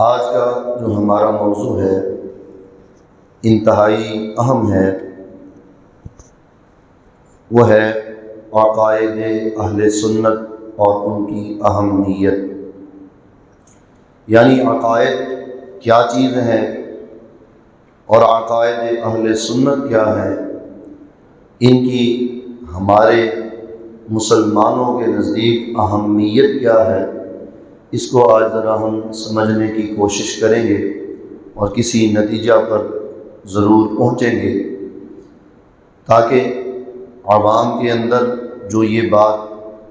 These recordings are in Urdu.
آج کا جو ہمارا موضوع ہے انتہائی اہم ہے، وہ ہے عقائد اہل سنت اور ان کی اہمیت۔ یعنی عقائد کیا چیز ہیں اور عقائد اہل سنت کیا ہیں، ان کی ہمارے مسلمانوں کے نزدیک اہمیت کیا ہے، اس کو آج ذرا ہم سمجھنے کی کوشش کریں گے اور کسی نتیجہ پر ضرور پہنچیں گے، تاکہ عوام کے اندر جو یہ بات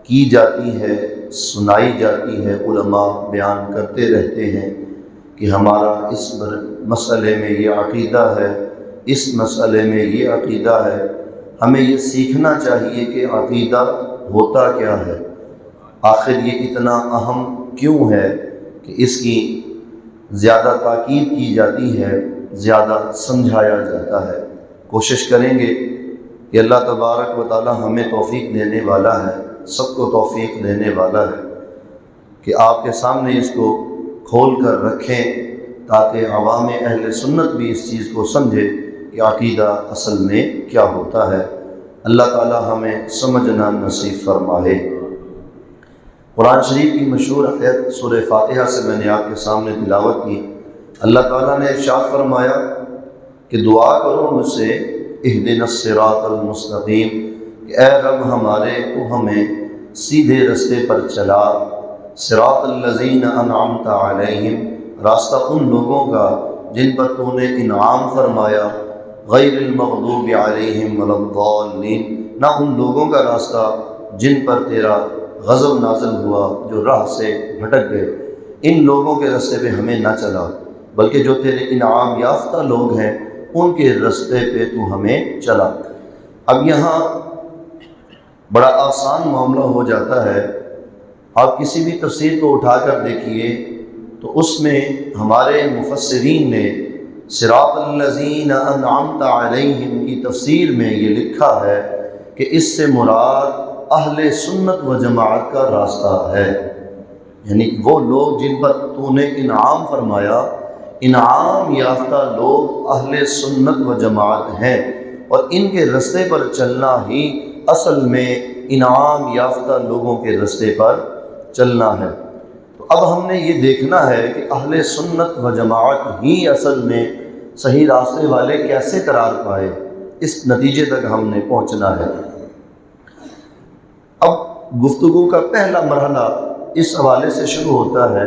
کی جاتی ہے، سنائی جاتی ہے، علماء بیان کرتے رہتے ہیں کہ ہمارا اس مسئلے میں یہ عقیدہ ہے، اس مسئلے میں یہ عقیدہ ہے، ہمیں یہ سیکھنا چاہیے کہ عقیدہ ہوتا کیا ہے، آخر یہ اتنا اہم کیوں ہے کہ اس کی زیادہ تاکید کی جاتی ہے، زیادہ سمجھایا جاتا ہے۔ کوشش کریں گے کہ اللہ تبارک و تعالی ہمیں توفیق دینے والا ہے، سب کو توفیق دینے والا ہے کہ آپ کے سامنے اس کو کھول کر رکھیں تاکہ عوام اہل سنت بھی اس چیز کو سمجھے کہ عقیدہ اصل میں کیا ہوتا ہے۔ اللہ تعالی ہمیں سمجھنا نصیب فرمائے۔ قرآن شریف کی مشہور آیت سورہ فاتحہ سے میں نے آپ کے سامنے تلاوت کی۔ اللہ تعالیٰ نے ارشاد فرمایا کہ دعا کرو مجھ سے اہدنا الصراط المستقیم، کہ اے رب ہمارے تو ہمیں سیدھے رستے پر چلا، صراط الذین انعمت علیہم، راستہ ان لوگوں کا جن پر تو نے انعام فرمایا، غیر المغضوب علیہم ولا الضالین، نہ ان لوگوں کا راستہ جن پر تیرا غضب نازل ہوا، جو راہ سے بھٹک گئے، ان لوگوں کے راستے پہ ہمیں نہ چلا، بلکہ جو تیرے انعام یافتہ لوگ ہیں ان کے راستے پہ تو ہمیں چلا۔ اب یہاں بڑا آسان معاملہ ہو جاتا ہے، آپ کسی بھی تفسیر کو اٹھا کر دیکھیے تو اس میں ہمارے مفسرین نے صراط الذین انعمت علیہم کی تفسیر میں یہ لکھا ہے کہ اس سے مراد اہل سنت و جماعت کا راستہ ہے، یعنی وہ لوگ جن پر تو نے انعام فرمایا، انعام یافتہ لوگ اہل سنت و جماعت ہیں، اور ان کے راستے پر چلنا ہی اصل میں انعام یافتہ لوگوں کے راستے پر چلنا ہے۔ تو اب ہم نے یہ دیکھنا ہے کہ اہل سنت و جماعت ہی اصل میں صحیح راستے والے کیسے قرار پائے، اس نتیجے تک ہم نے پہنچنا ہے۔ اب گفتگو کا پہلا مرحلہ اس حوالے سے شروع ہوتا ہے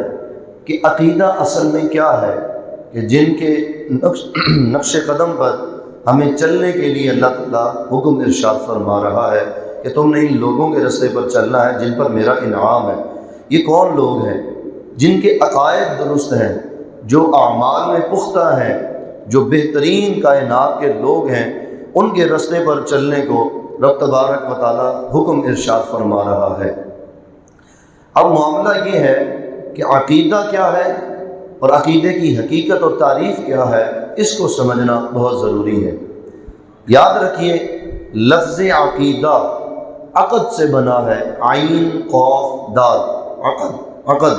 کہ عقیدہ اصل میں کیا ہے، کہ جن کے نقش قدم پر ہمیں چلنے کے لیے اللہ تعالیٰ حکم ارشاد فرما رہا ہے کہ تم نے ان لوگوں کے راستے پر چلنا ہے جن پر میرا انعام ہے۔ یہ کون لوگ ہیں؟ جن کے عقائد درست ہیں، جو اعمال میں پختہ ہیں، جو بہترین کائنات کے لوگ ہیں، ان کے راستے پر چلنے کو رب تبارک و تعالی حکم ارشاد فرما رہا ہے۔ اب معاملہ یہ ہے کہ عقیدہ کیا ہے اور عقیدے کی حقیقت اور تعریف کیا ہے، اس کو سمجھنا بہت ضروری ہے۔ یاد رکھیے لفظ عقیدہ عقد سے بنا ہے، عین قاف دال، عقد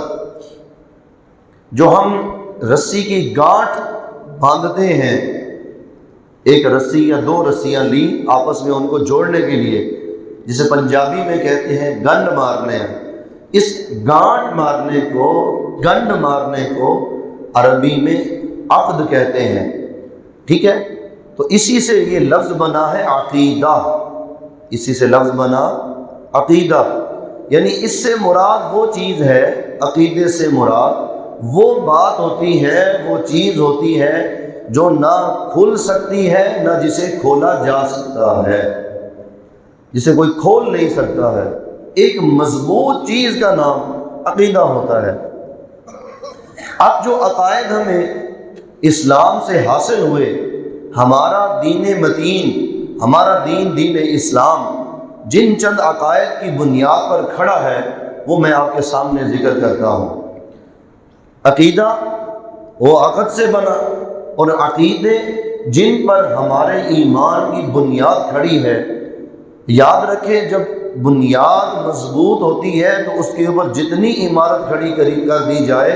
جو ہم رسی کی گانٹھ باندھتے ہیں، ایک رسی یا دو رسیاں لی آپس میں ان کو جوڑنے کے لیے، جسے پنجابی میں کہتے ہیں گنڈ مارنے ہیں، اس گانٹھ مارنے کو، گنڈ مارنے کو عربی میں عقد کہتے ہیں، ٹھیک ہے؟ تو اسی سے یہ لفظ بنا ہے عقیدہ، اسی سے لفظ بنا عقیدہ، یعنی اس سے مراد وہ چیز ہے، عقیدے سے مراد وہ بات ہوتی ہے، وہ چیز ہوتی ہے جو نہ کھل سکتی ہے، نہ جسے کھولا جا سکتا ہے، جسے کوئی کھول نہیں سکتا ہے۔ ایک مضبوط چیز کا نام عقیدہ ہوتا ہے۔ اب جو عقائد ہمیں اسلام سے حاصل ہوئے، ہمارا دین متین، ہمارا دین اسلام جن چند عقائد کی بنیاد پر کھڑا ہے، وہ میں آپ کے سامنے ذکر کرتا ہوں۔ عقیدہ وہ عقد سے بنا، اور عقیدے جن پر ہمارے ایمان کی بنیاد کھڑی ہے۔ یاد رکھیں جب بنیاد مضبوط ہوتی ہے تو اس کے اوپر جتنی عمارت کھڑی کر دی جائے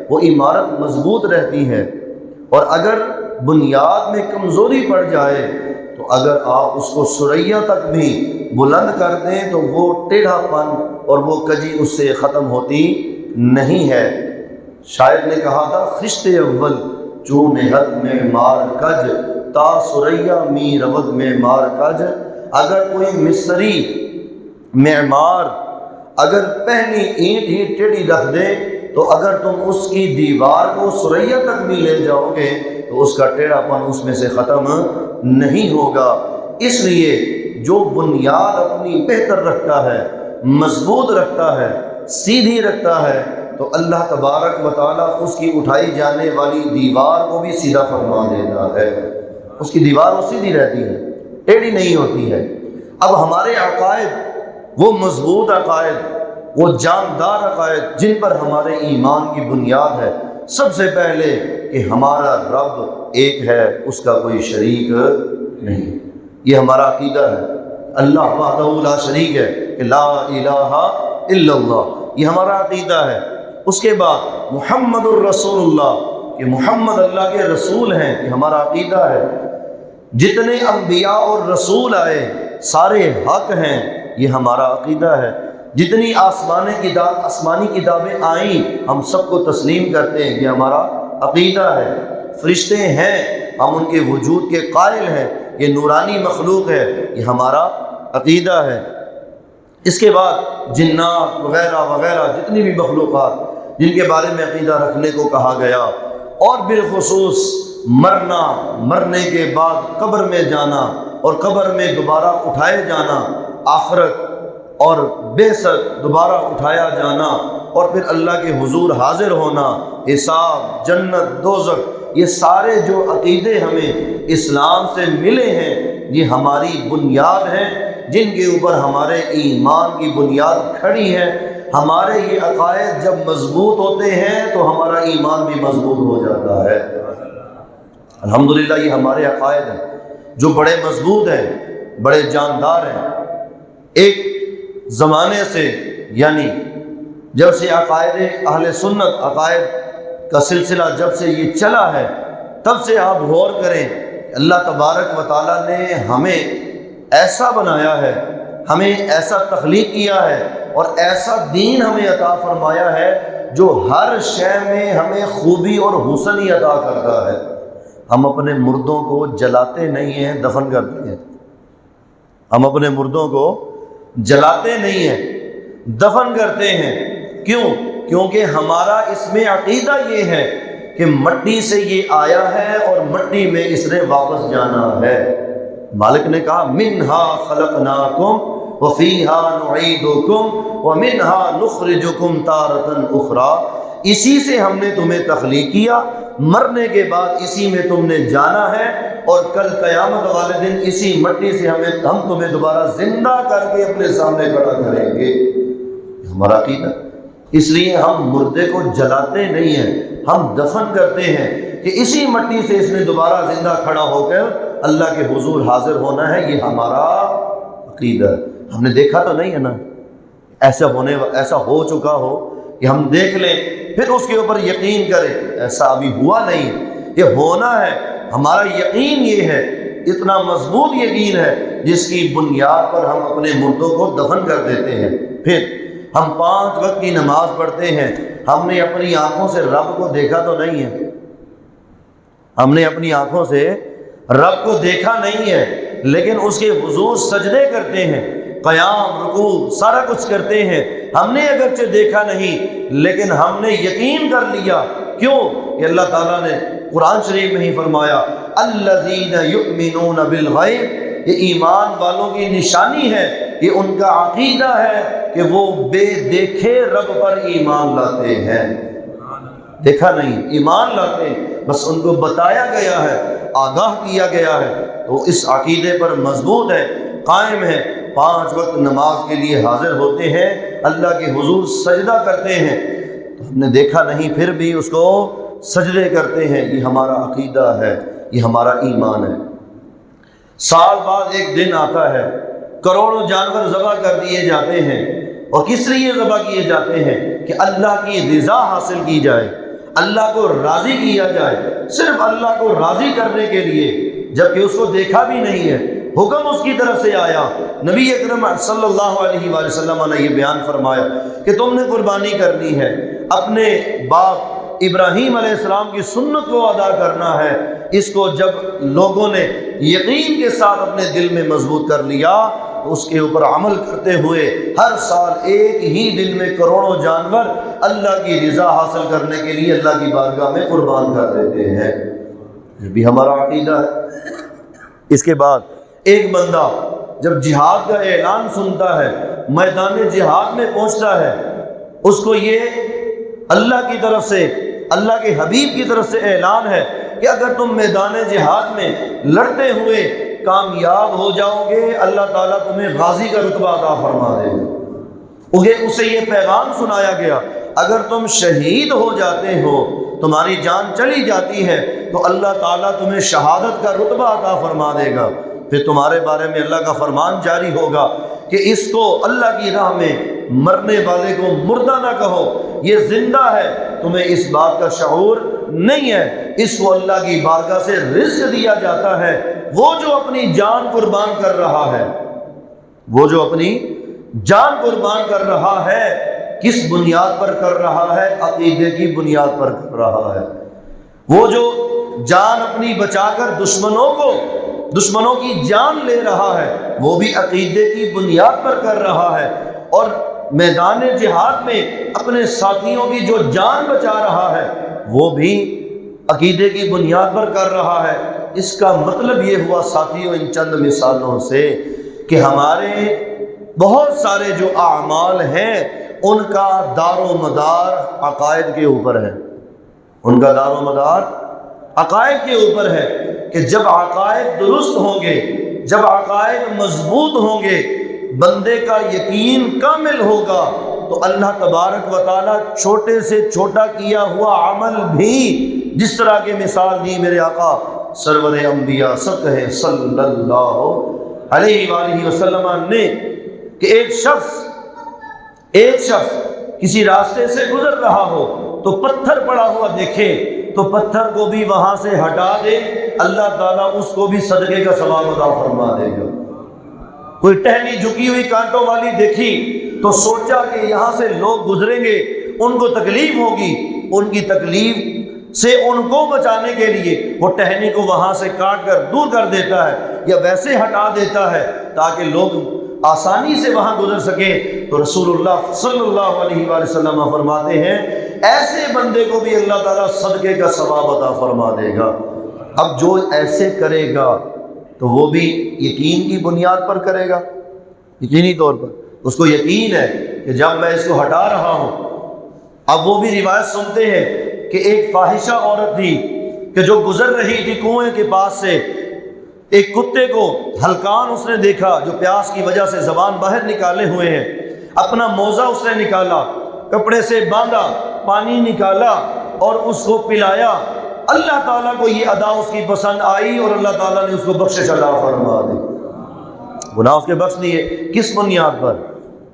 وہ عمارت مضبوط رہتی ہے، اور اگر بنیاد میں کمزوری پڑ جائے تو اگر آپ اس کو ثریا تک بھی بلند کر دیں تو وہ ٹیڑھا پن اور وہ کجی اس سے ختم ہوتی نہیں ہے۔ شاعر نے کہا تھا، خشت اول چون حد میں مار کج، تا ثریا می رود میں مار کج۔ اگر کوئی مصری معمار اگر پہلی اینٹ ہی ٹیڑھی رکھ دے تو اگر تم اس کی دیوار کو ثریا تک بھی لے جاؤ گے تو اس کا ٹیڑھا پن اس میں سے ختم نہیں ہوگا۔ اس لیے جو بنیاد اپنی بہتر رکھتا ہے، مضبوط رکھتا ہے، سیدھی رکھتا ہے، تو اللہ تبارک و تعالیٰ اس کی اٹھائی جانے والی دیوار کو بھی سیدھا فرما دیتا ہے۔ اس کی دیوار وہ سیدھی رہتی ہے، ٹیڑھی نہیں ہوتی ہے۔ اب ہمارے عقائد وہ مضبوط عقائد، وہ جاندار عقائد جن پر ہمارے ایمان کی بنیاد ہے، سب سے پہلے کہ ہمارا رب ایک ہے، اس کا کوئی شریک نہیں۔ یہ ہمارا عقیدہ ہے، اللہ وحدہ لا شریک ہے، کہ لا الہ الا اللہ، یہ ہمارا عقیدہ ہے۔ اس کے بعد محمد الرسول اللہ، کہ محمد اللہ کے رسول ہیں، یہ ہمارا عقیدہ ہے۔ جتنے انبیاء اور رسول آئے سارے حق ہیں، یہ ہمارا عقیدہ ہے۔ جتنی آسمانی کتابیں آئیں ہم سب کو تسلیم کرتے ہیں، یہ ہمارا عقیدہ ہے۔ فرشتے ہیں، ہم ان کے وجود کے قائل ہیں، یہ نورانی مخلوق ہے، یہ ہمارا عقیدہ ہے۔ اس کے بعد جنات وغیرہ وغیرہ جتنی بھی مخلوقات جن کے بارے میں عقیدہ رکھنے کو کہا گیا، اور بالخصوص مرنا، مرنے کے بعد قبر میں جانا اور قبر میں دوبارہ اٹھائے جانا، آخرت اور بعثت، دوبارہ اٹھایا جانا، اور پھر اللہ کے حضور حاضر ہونا، حساب، جنت، دوزخ، یہ سارے جو عقیدے ہمیں اسلام سے ملے ہیں یہ ہماری بنیاد ہیں، جن کے اوپر ہمارے ایمان کی بنیاد کھڑی ہے۔ ہمارے یہ عقائد جب مضبوط ہوتے ہیں تو ہمارا ایمان بھی مضبوط ہو جاتا ہے۔ الحمدللہ یہ ہمارے عقائد ہیں جو بڑے مضبوط ہیں، بڑے جاندار ہیں۔ ایک زمانے سے، یعنی جب سے عقائد اہل سنت، عقائد کا سلسلہ جب سے یہ چلا ہے، تب سے آپ غور کریں، اللہ تبارک و تعالیٰ نے ہمیں ایسا بنایا ہے، ہمیں ایسا تخلیق کیا ہے اور ایسا دین ہمیں عطا فرمایا ہے جو ہر شے میں ہمیں خوبی اور حسن ہی عطا کرتا ہے۔ ہم اپنے مردوں کو جلاتے نہیں ہیں، دفن کرتے ہیں۔ ہم اپنے مردوں کو جلاتے نہیں ہیں، دفن کرتے ہیں۔ کیوں؟ کیونکہ ہمارا اس میں عقیدہ یہ ہے کہ مٹی سے یہ آیا ہے اور مٹی میں اس نے واپس جانا ہے۔ مالک نے کہا منہا خلقناکم وفیہا نعیدکم ومنہا نخرجکم تارۃ اخری، اسی سے ہم نے تمہیں تخلیق کیا، مرنے کے بعد اسی میں تم نے جانا ہے، اور کل قیامت والے دن اسی مٹی سے ہم تمہیں دوبارہ زندہ کر کے اپنے سامنے کھڑا کریں گے۔ ہمارا عقیدہ، اس لیے ہم مردے کو جلاتے نہیں ہیں، ہم دفن کرتے ہیں کہ اسی مٹی سے اس نے دوبارہ زندہ کھڑا ہو کر اللہ کے حضور حاضر ہونا ہے۔ یہ ہمارا عقیدہ۔ ہم نے دیکھا تو نہیں ہے نا، ایسا ہو چکا ہو کہ ہم دیکھ لیں پھر اس کے اوپر یقین کریں، ایسا ابھی ہوا نہیں، یہ ہونا ہے۔ ہمارا یقین یہ ہے، اتنا مضبوط یقین ہے جس کی بنیاد پر ہم اپنے مردوں کو دفن کر دیتے ہیں۔ پھر ہم 5 وقت کی نماز پڑھتے ہیں، ہم نے اپنی آنکھوں سے رب کو دیکھا تو نہیں ہے، ہم نے اپنی آنکھوں سے رب کو دیکھا نہیں ہے، لیکن اس کے حضور سجدے کرتے ہیں، قیام، رکوع، سارا کچھ کرتے ہیں۔ ہم نے اگرچہ دیکھا نہیں لیکن ہم نے یقین کر لیا۔ کیوں؟ کہ اللہ تعالیٰ نے قرآن شریف میں ہی فرمایا الذین یؤمنون بالغیب، یہ ایمان والوں کی نشانی ہے، یہ ان کا عقیدہ ہے کہ وہ بے دیکھے رب پر ایمان لاتے ہیں۔ دیکھا نہیں، ایمان لاتے ہیں، بس ان کو بتایا گیا ہے، آگاہ کیا گیا ہے، تو اس عقیدے پر مضبوط ہے، قائم ہے۔ 5 وقت نماز کے لیے حاضر ہوتے ہیں، اللہ کے حضور سجدہ کرتے ہیں، تو ہم نے دیکھا نہیں پھر بھی اس کو سجدے کرتے ہیں۔ یہ ہمارا عقیدہ ہے، یہ ہمارا ایمان ہے۔ سال بعد ایک دن آتا ہے، کروڑوں جانور ذبح کر دیے جاتے ہیں، اور کس لیے ذبح کیے جاتے ہیں؟ کہ اللہ کی رضا حاصل کی جائے، اللہ کو راضی کیا جائے، صرف اللہ کو راضی کرنے کے لیے، جبکہ اس کو دیکھا بھی نہیں ہے، حکم اس کی طرف سے آیا۔ نبی اکرم صلی اللہ علیہ وآلہ وسلم نے یہ بیان فرمایا کہ تم نے قربانی کرنی ہے، اپنے باپ ابراہیم علیہ السلام کی سنت کو ادا کرنا ہے۔ اس کو جب لوگوں نے یقین کے ساتھ اپنے دل میں مضبوط کر لیا تو اس کے اوپر عمل کرتے ہوئے ہر سال ایک ہی دن میں کروڑوں جانور اللہ کی رضا حاصل کرنے کے لیے اللہ کی بارگاہ میں قربان کر دیتے ہیں۔ یہ بھی ہمارا عقیدہ ہے۔ اس کے بعد ایک بندہ جب جہاد کا اعلان سنتا ہے، میدان جہاد میں پہنچتا ہے، اس کو یہ اللہ کی طرف سے، اللہ کے حبیب کی طرف سے اعلان ہے کہ اگر تم میدان جہاد میں لڑتے ہوئے کامیاب ہو جاؤ گے، اللہ تعالیٰ تمہیں غازی کا رتبہ عطا فرما دے گا۔ اسے یہ پیغام سنایا گیا اگر تم شہید ہو جاتے ہو، تمہاری جان چلی جاتی ہے تو اللہ تعالیٰ تمہیں شہادت کا رتبہ عطا فرما دے گا۔ پھر تمہارے بارے میں اللہ کا فرمان جاری ہوگا کہ اس کو اللہ کی راہ میں مرنے والے کو مردہ نہ کہو، یہ زندہ ہے، تمہیں اس بات کا شعور نہیں ہے، اس کو اللہ کی بارگاہ سے رزق دیا جاتا ہے۔ وہ جو اپنی جان قربان کر رہا ہے، وہ جو اپنی جان قربان کر رہا ہے، کس بنیاد پر کر رہا ہے؟ عقیدے کی بنیاد پر کر رہا ہے۔ وہ جو جان اپنی بچا کر دشمنوں کی جان لے رہا ہے، وہ بھی عقیدے کی بنیاد پر کر رہا ہے، اور میدان جہاد میں اپنے ساتھیوں کی جو جان بچا رہا ہے وہ بھی عقیدے کی بنیاد پر کر رہا ہے۔ اس کا مطلب یہ ہوا ساتھیوں ان چند مثالوں سے کہ ہمارے بہت سارے جو اعمال ہیں ان کا دار و مدار عقائد کے اوپر ہے، ان کا دار و مدار عقائد کے اوپر ہے کہ جب عقائد درست ہوں گے، جب عقائد مضبوط ہوں گے، بندے کا یقین کامل ہوگا تو اللہ تبارک و تعالیٰ چھوٹے سے چھوٹا کیا ہوا عمل بھی، جس طرح کی مثال دی میرے آقا سرور انبیاء سب کہیں صلی اللہ علیہ وآلہ وسلم نے، کہ ایک شخص کسی راستے سے گزر رہا ہو تو پتھر پڑا ہوا دیکھے تو پتھر کو بھی وہاں سے ہٹا دے، اللہ تعالیٰ اس کو بھی صدقے کا ثواب عطا فرما دے گا۔ کوئی ٹہنی جھکی ہوئی کانٹوں والی دیکھی تو سوچا کہ یہاں سے لوگ گزریں گے، ان کو تکلیف ہوگی، ان کی تکلیف سے ان کو بچانے کے لیے وہ ٹہنی کو وہاں سے کاٹ کر دور کر دیتا ہے یا ویسے ہٹا دیتا ہے تاکہ لوگ آسانی سے وہاں گزر سکیں۔ تو رسول اللہ صلی اللہ علیہ وآلہ وسلم فرماتے ہیں ایسے بندے کو بھی اللہ تعالیٰ صدقے کا ثواب عطا فرما دے گا۔ اب جو ایسے کرے گا تو وہ بھی یقین کی بنیاد پر کرے گا، یقینی طور پر اس کو یقین ہے کہ جب میں اس کو ہٹا رہا ہوں۔ اب وہ بھی روایت سنتے ہیں کہ ایک فاحشہ عورت تھی کہ جو گزر رہی تھی کنویں کے پاس سے، ایک کتے کو ہلکان اس نے دیکھا جو پیاس کی وجہ سے زبان باہر نکالے ہوئے ہیں، اپنا موزہ اس نے نکالا، کپڑے سے باندھا، پانی نکالا اور اس کو پلایا۔ اللہ تعالیٰ کو یہ ادا اس کی پسند آئی اور اللہ تعالیٰ نے اس کو بخشش عطا فرما دی، گناہ اس کے بخش دیے۔ کس بنیاد پر؟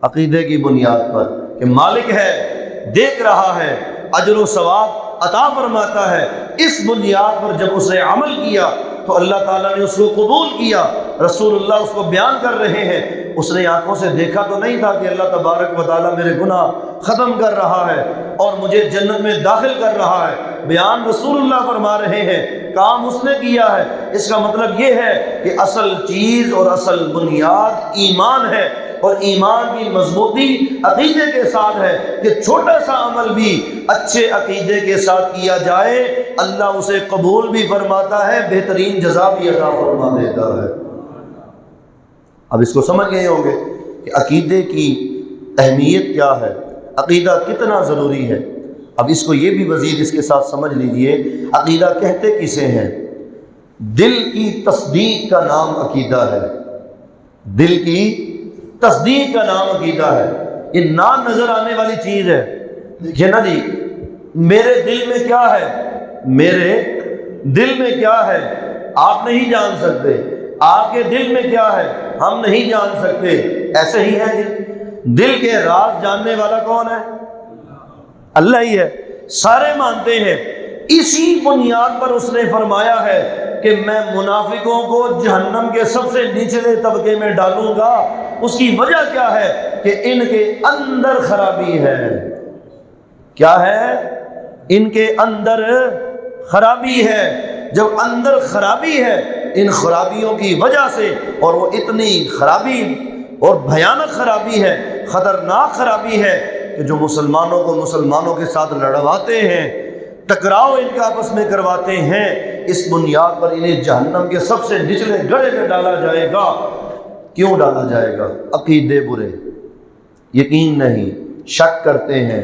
عقیدے کی بنیاد پر کہ مالک ہے، دیکھ رہا ہے، اجر و ثواب عطا فرماتا ہے۔ اس بنیاد پر جب اس نے عمل کیا تو اللہ تعالیٰ نے اس کو قبول کیا۔ رسول اللہ اس کو بیان کر رہے ہیں، اس نے آنکھوں سے دیکھا تو نہیں تھا کہ اللہ تبارک و تعالیٰ میرے گناہ ختم کر رہا ہے اور مجھے جنت میں داخل کر رہا ہے۔ بیان رسول اللہ فرما رہے ہیں، کام اس نے کیا ہے۔ اس کا مطلب یہ ہے کہ اصل چیز اور اصل بنیاد ایمان ہے، اور ایمان کی مضبوطی عقیدے کے ساتھ ہے کہ چھوٹا سا عمل بھی اچھے عقیدے کے ساتھ کیا جائے اللہ اسے قبول بھی فرماتا ہے، بہترین جزا بھی عطا فرما دیتا ہے۔ اب اس کو سمجھ گئے ہوں گے کہ عقیدے کی اہمیت کیا ہے، عقیدہ کتنا ضروری ہے۔ اب اس کو یہ بھی مزید اس کے ساتھ سمجھ لیجئے، عقیدہ کہتے کسے ہیں؟ دل کی تصدیق کا نام عقیدہ ہے، دل کی تصدیق کا نام عقیدہ ہے۔ یہ نام نظر آنے والی چیز ہے، دیکھیے نا جی، میرے دل میں کیا ہے، میرے دل میں کیا ہے آپ نہیں جان سکتے، آپ کے دل میں کیا ہے ہم نہیں جان سکتے۔ ایسے ہی ہے جی، دل کے راز جاننے والا کون ہے؟ اللہ ہی ہے۔ سارے مانتے ہیں۔ اسی بنیاد پر اس نے فرمایا ہے کہ میں منافقوں کو جہنم کے سب سے نچلے طبقے میں ڈالوں گا۔ اس کی وجہ کیا ہے؟ کہ ان کے اندر خرابی ہے۔ کیا ہے؟ ان کے اندر خرابی ہے۔ جب اندر خرابی ہے، ان خرابیوں کی وجہ سے، اور وہ اتنی خرابی اور بھیانک خرابی ہے، خطرناک خرابی ہے کہ جو مسلمانوں کو مسلمانوں کے ساتھ لڑواتے ہیں، ٹکراؤ ان کا آپس میں کرواتے ہیں، اس بنیاد پر انہیں جہنم کے سب سے نچلے گڑھے میں ڈالا جائے گا۔ کیوں ڈالا جائے گا؟ عقیدے برے، یقین نہیں، شک کرتے ہیں،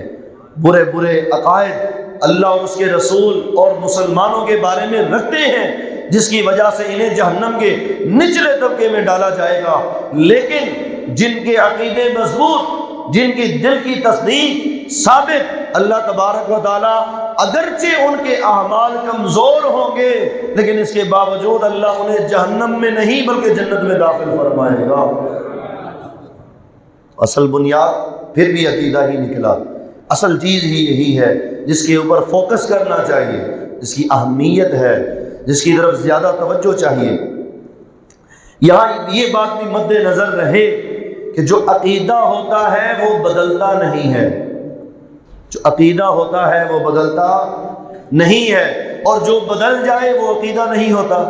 برے برے عقائد اللہ اور اس کے رسول اور مسلمانوں کے بارے میں رکھتے ہیں، جس کی وجہ سے انہیں جہنم کے نچلے طبقے میں ڈالا جائے گا۔ لیکن جن کے عقیدے مضبوط، جن کی دل کی تصدیق ثابت، اللہ تبارک و تعالی اگرچہ ان کے اعمال کمزور ہوں گے، لیکن اس کے باوجود اللہ انہیں جہنم میں نہیں بلکہ جنت میں داخل فرمائے گا۔ اصل بنیاد پھر بھی عقیدہ ہی نکلا، اصل چیز ہی یہی ہے جس کے اوپر فوکس کرنا چاہیے، جس کی اہمیت ہے، جس کی طرف زیادہ توجہ چاہیے۔ یہاں یہ بات بھی مد نظر رہے کہ جو عقیدہ ہوتا ہے وہ بدلتا نہیں ہے، جو عقیدہ ہوتا ہے وہ بدلتا نہیں ہے، اور جو بدل جائے وہ عقیدہ نہیں ہوتا۔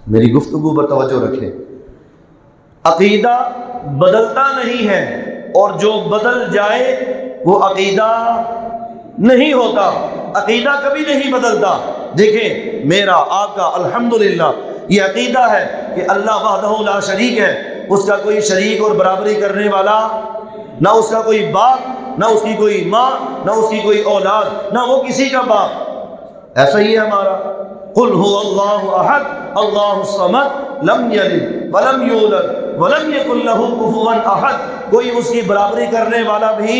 میری گفتگو پر توجہ رکھیں، عقیدہ بدلتا نہیں ہے، اور جو بدل جائے وہ عقیدہ نہیں ہوتا۔ عقیدہ کبھی نہیں بدلتا۔ دیکھیں، میرا آپ کا الحمدللہ یہ عقیدہ ہے کہ اللہ وحدہ لا شریک ہے، اس کا کوئی شریک اور برابری کرنے والا، نہ اس کا کوئی باپ، نہ اس کی کوئی ماں، نہ اس کی کوئی اولاد، نہ وہ کسی کا باپ۔ ایسا ہی ہے ہمارا، قل هو اللہ احد اللہ الصمد لم یلد ولم یولد ولم یکن له کفوا احد۔ کوئی اس کی برابری کرنے والا بھی،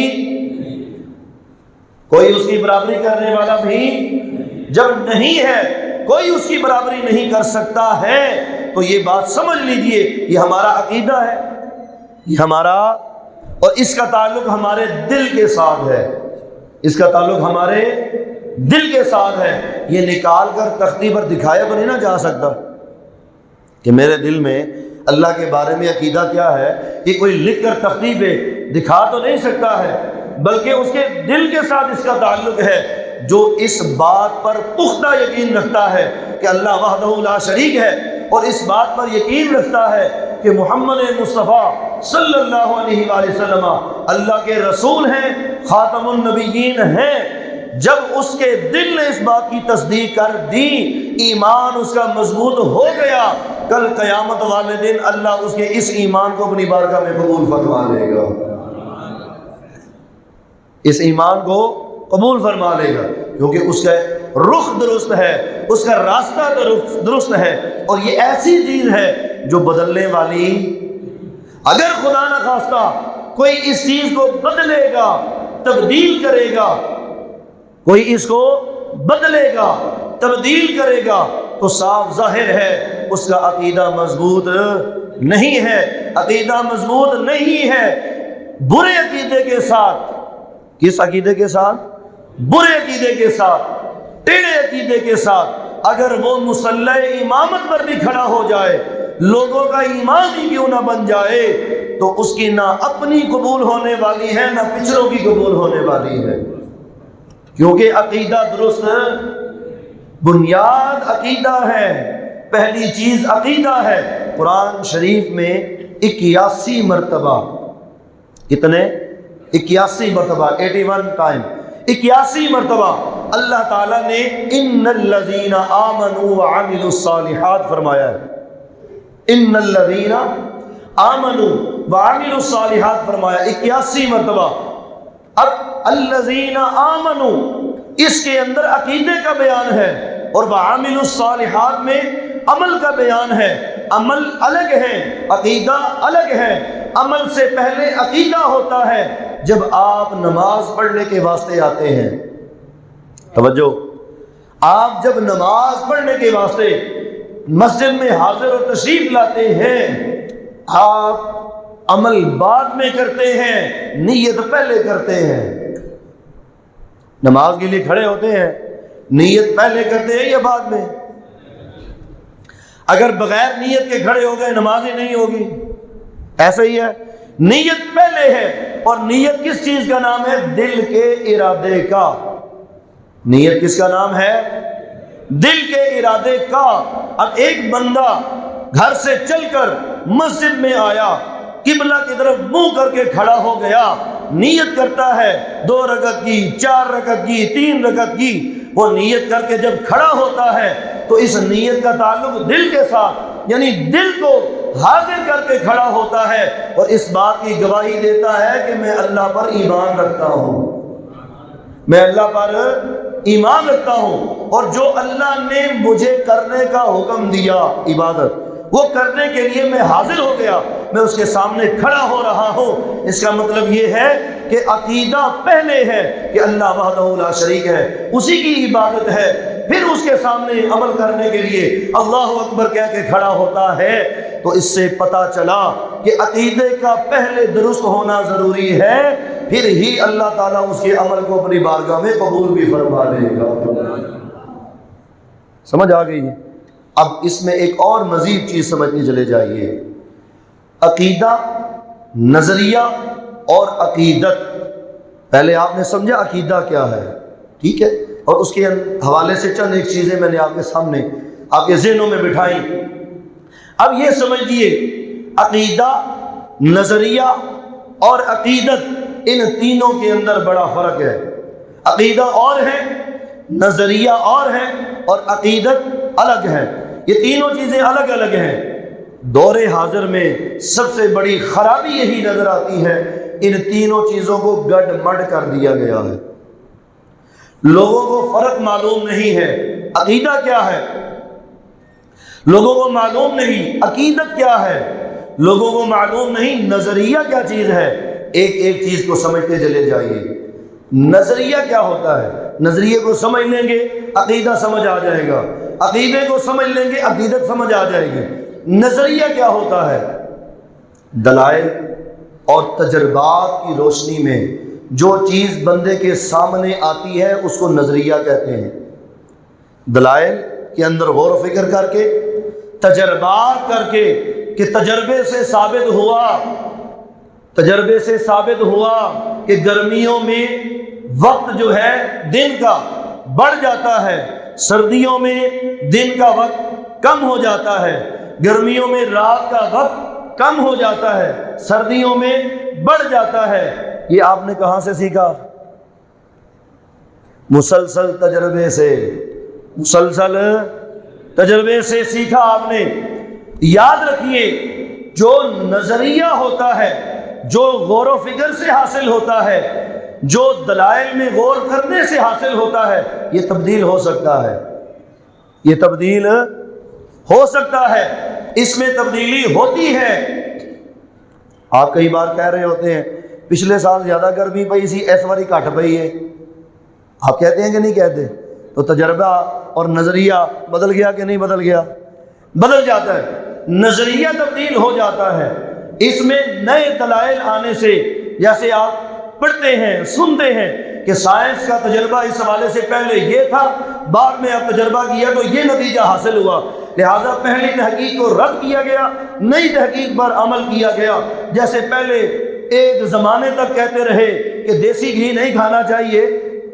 کوئی اس کی برابری کرنے والا بھی جب نہیں ہے، کوئی اس کی برابری نہیں کر سکتا ہے، تو یہ بات سمجھ لیجئے یہ ہمارا عقیدہ ہے، یہ ہمارا، اور اس کا تعلق ہمارے دل کے ساتھ ہے، اس کا تعلق ہمارے دل کے ساتھ ہے۔ یہ نکال کر تختی پر دکھایا تو نہیں نہ جا سکتا کہ میرے دل میں اللہ کے بارے میں عقیدہ کیا ہے، یہ کوئی لکھ کر تختی پہ دکھا تو نہیں سکتا ہے، بلکہ اس کے دل کے ساتھ اس کا تعلق ہے، جو اس بات پر پختہ یقین رکھتا ہے کہ اللہ وحدہ لا شریک ہے، اور اس بات پر یقین رکھتا ہے کہ محمد مصطفیٰ صلی اللہ علیہ وآلہ وسلم اللہ کے رسول ہیں، خاتم النبیین ہیں۔ جب اس کے دل نے اس بات کی تصدیق کر دی، ایمان اس کا مضبوط ہو گیا، کل قیامت والے دن اللہ اس کے اس ایمان کو اپنی بارگاہ میں قبول فرما لے گا، اس ایمان کو قبول فرما لے گا، کیونکہ اس کا رخ درست ہے، اس کا راستہ درست ہے، اور یہ ایسی چیز ہے جو بدلنے والی، اگر خدا نہ خواستہ کوئی اس چیز کو بدلے گا، تبدیل کرے گا، کوئی اس کو بدلے گا، تبدیل کرے گا، تو صاف ظاہر ہے اس کا عقیدہ مضبوط نہیں ہے، عقیدہ مضبوط نہیں ہے۔ برے عقیدے کے ساتھ، کس عقیدے کے ساتھ؟ برے عقیدے کے ساتھ، ٹیڑھے عقیدے کے ساتھ اگر وہ مصلی امامت پر بھی کھڑا ہو جائے، لوگوں کا ایمان ہی کیوں نہ بن جائے، تو اس کی نہ اپنی قبول ہونے والی ہے، نہ پچھلوں کی قبول ہونے والی ہے، کیونکہ عقیدہ درست بنیاد عقیدہ ہے، پہلی چیز عقیدہ ہے۔ قرآن شریف میں 81 مرتبہ، کتنے؟ 81 مرتبہ، 81 ٹائم، 81 مرتبہ اللہ تعالیٰ نے ان الذین آمنوا وعملوا الصالحات فرمایا ہے، ان الذین آمنوا وعملوا الصالحات فرمایا 81 مرتبہ۔ اب الذین آمنوا اس کے اندر عقیدے کا بیان ہے، اور وعملوا الصالحات میں عمل کا بیان ہے۔ عمل الگ ہے، عقیدہ الگ ہے۔ عمل سے پہلے عقیدہ ہوتا ہے جب آپ نماز پڑھنے کے واسطے آتے ہیں، توجہ، آپ جب نماز پڑھنے کے واسطے مسجد میں حاضر اور تشریف لاتے ہیں، آپ عمل بعد میں کرتے ہیں، نیت پہلے کرتے ہیں۔ نماز کے لیے کھڑے ہوتے ہیں، نیت پہلے کرتے ہیں یا بعد میں؟ اگر بغیر نیت کے کھڑے ہو گئے نماز ہی نہیں ہوگی، ایسا ہی ہے، نیت پہلے ہے۔ اور نیت کس چیز کا نام ہے؟ دل کے ارادے کا۔ نیت کس کا نام ہے؟ دل کے ارادے کا۔ اب ایک بندہ گھر سے چل کر مسجد میں آیا، قبلہ کی طرف منہ کر کے کھڑا ہو گیا، نیت کرتا ہے 2 رکعت کی، 4 رکعت کی، 3 رکعت کی، وہ نیت کر کے جب کھڑا ہوتا ہے تو اس نیت کا تعلق دل کے ساتھ، یعنی دل کو حاضر کر کے کھڑا ہوتا ہے اور اس بات کی گواہی دیتا ہے کہ میں اللہ پر ایمان رکھتا ہوں، میں اللہ پر ایمان رکھتا ہوں، اور جو اللہ نے مجھے کرنے کا حکم دیا عبادت، وہ کرنے کے لیے میں حاضر ہو گیا، میں اس کے سامنے کھڑا ہو رہا ہوں۔ اس کا مطلب یہ ہے کہ عقیدہ پہلے ہے کہ اللہ وحدہ لا شریک ہے، اسی کی عبادت ہے، پھر اس کے سامنے عمل کرنے کے لیے اللہ اکبر کہہ کے کھڑا ہوتا ہے۔ تو اس سے پتہ چلا کہ عقیدے کا پہلے درست ہونا ضروری ہے، پھر ہی اللہ تعالیٰ اس کے عمل کو اپنی بارگاہ میں قبول بھی فرما لے گا۔ سمجھ آ گئی ہے؟ اب اس میں ایک اور مزید چیز سمجھنی چلے جائیے، عقیدہ، نظریہ اور عقیدت۔ پہلے آپ نے سمجھا عقیدہ کیا ہے، ٹھیک ہے، اور اس کے حوالے سے چند ایک چیزیں میں نے آپ کے سامنے آپ کے ذہنوں میں بٹھائی۔ اب یہ سمجھیے، عقیدہ، نظریہ اور عقیدت، ان تینوں کے اندر بڑا فرق ہے۔ عقیدہ اور ہے، نظریہ اور ہے، اور عقیدت الگ ہے۔ یہ تینوں چیزیں الگ الگ ہیں۔ دور حاضر میں سب سے بڑی خرابی یہی نظر آتی ہے، ان تینوں چیزوں کو گڈ مڈ کر دیا گیا ہے۔ لوگوں کو فرق معلوم نہیں ہے، عقیدہ کیا ہے لوگوں کو معلوم نہیں، عقیدت کیا ہے لوگوں کو معلوم نہیں، نظریہ کیا چیز ہے۔ ایک ایک چیز کو سمجھتے چلے جائیے۔ نظریہ کیا ہوتا ہے؟ نظریے کو سمجھ لیں گے عقیدہ سمجھ آ جائے گا، عقیدے کو سمجھ لیں گے عقیدت سمجھ آ جائے گی۔ نظریہ کیا ہوتا ہے؟ دلائل اور تجربات کی روشنی میں جو چیز بندے کے سامنے آتی ہے اس کو نظریہ کہتے ہیں۔ دلائل کے اندر غور و فکر کر کے، تجربات کر کے، کہ تجربے سے ثابت ہوا کہ گرمیوں میں وقت جو ہے دن کا بڑھ جاتا ہے، سردیوں میں دن کا وقت کم ہو جاتا ہے، گرمیوں میں رات کا وقت کم ہو جاتا ہے، سردیوں میں بڑھ جاتا ہے۔ یہ آپ نے کہاں سے سیکھا؟ مسلسل تجربے سے سیکھا آپ نے۔ یاد رکھیے، جو نظریہ ہوتا ہے، جو غور و فکر سے حاصل ہوتا ہے، جو دلائل میں غور کرنے سے حاصل ہوتا ہے، یہ تبدیل ہو سکتا ہے، یہ تبدیل ہو سکتا ہے، اس میں تبدیلی ہوتی ہے۔ آپ کئی بار کہہ رہے ہوتے ہیں پچھلے سال زیادہ گرمی پئی سی، اس باری گھٹ پئی ہے، آپ کہتے ہیں کہ نہیں کہتے؟ تو تجربہ اور نظریہ بدل گیا کہ نہیں بدل گیا؟ بدل جاتا ہے، نظریہ تبدیل ہو جاتا ہے، اس میں نئے دلائل آنے سے، جیسے آپ پڑھتے ہیں، سنتے ہیں کہ سائنس کا تجربہ اس حوالے سے پہلے یہ تھا، بعد میں اب تجربہ کیا تو یہ نتیجہ حاصل ہوا، لہذا پہلی تحقیق کو رد کیا گیا، نئی تحقیق پر عمل کیا گیا۔ جیسے پہلے ایک زمانے تک کہتے رہے کہ دیسی گھی نہیں کھانا چاہیے،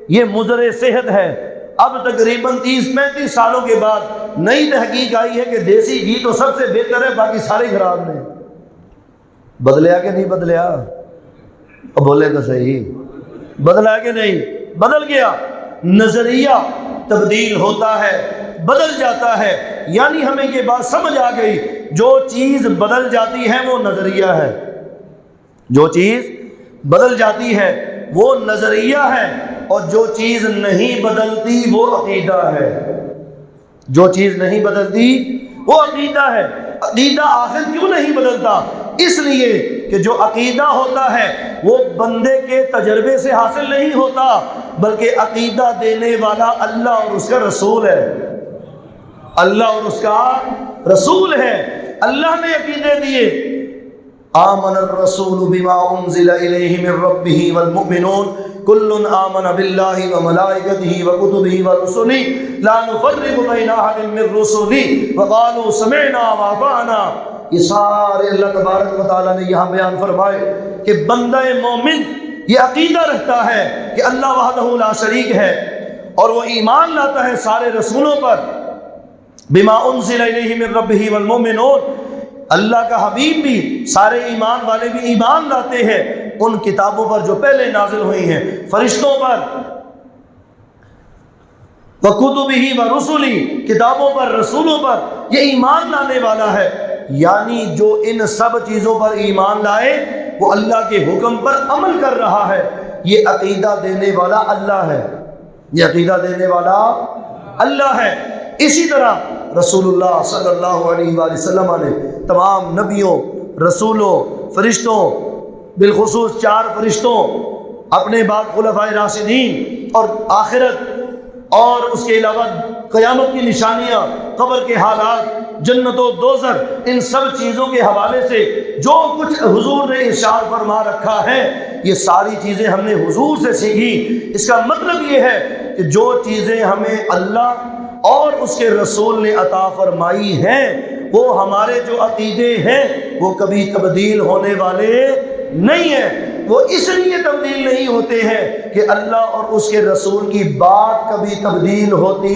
یہ مضر صحت ہے، اب تقریباً 30-35 سالوں کے بعد نئی تحقیق آئی ہے کہ دیسی گھی تو سب سے بہتر ہے، باقی سارے خراب ہیں۔ بدلیا کہ نہیں بدلیا؟ اب بولے تو صحیح، بدلا کہ نہیں؟ بدل گیا۔ نظریہ تبدیل ہوتا ہے، بدل جاتا ہے، یعنی ہمیں یہ بات سمجھ آ گئی، جو چیز بدل جاتی ہے وہ نظریہ ہے، جو چیز بدل جاتی ہے وہ نظریہ ہے، اور جو چیز نہیں بدلتی وہ عقیدہ ہے، جو چیز نہیں بدلتی وہ عقیدہ ہے۔ عقیدہ آخر کیوں نہیں بدلتا؟ اس لیے کہ جو عقیدہ ہوتا ہے وہ بندے کے تجربے سے حاصل نہیں ہوتا، بلکہ عقیدہ دینے والا اللہ اور اس کا رسول ہے، اللہ اور اس کا رسول ہے۔ اللہ نے عقیدے دیے، آمن الرسول بما انزل الیہ من ربہ والمؤمنون کل آمن باللہ وملائکتہ وکتبہ ورسلہ لا نفرق بین احد من رسلہ وقالوا سمعنا واطعنا۔ یہ سارے اللہ تبارک و تعالیٰ نے یہاں بیان فرمائے کہ بندہ مومن یہ عقیدہ رکھتا ہے کہ اللہ وحدہ لا شریک ہے، اور وہ ایمان لاتا ہے سارے رسولوں پر، بما انزل الیہ من ربہ والمؤمنون، اللہ کا حبیب بھی، سارے ایمان والے بھی ایمان لاتے ہیں ان کتابوں پر جو پہلے نازل ہوئی ہیں، فرشتوں پر، وَكُتُبِهِ وَرُسُلِهِ، کتابوں پر، رسولوں پر، یہ ایمان لانے والا ہے۔ یعنی جو ان سب چیزوں پر ایمان لائے وہ اللہ کے حکم پر عمل کر رہا ہے، یہ عقیدہ دینے والا اللہ ہے، یہ عقیدہ دینے والا اللہ ہے۔ اسی طرح رسول اللہ صلی اللہ علیہ وآلہ وسلم نے تمام نبیوں، رسولوں، فرشتوں، بالخصوص 4 فرشتوں، اپنے بعد خلفائے راشدین اور آخرت اور اس کے علاوہ قیامت کی نشانیاں، قبر کے حالات، جنت و دوزخ، ان سب چیزوں کے حوالے سے جو کچھ حضور نے ارشاد فرما رکھا ہے یہ ساری چیزیں ہم نے حضور سے سیکھی۔ اس کا مطلب یہ ہے کہ جو چیزیں ہمیں اللہ اور اس کے رسول نے عطا فرمائی ہیں وہ ہمارے جو عقیدے ہیں وہ کبھی تبدیل ہونے والے نہیں ہیں۔ وہ اس لیے تبدیل نہیں ہوتے ہیں کہ اللہ اور اس کے رسول کی بات کبھی تبدیل ہوتی،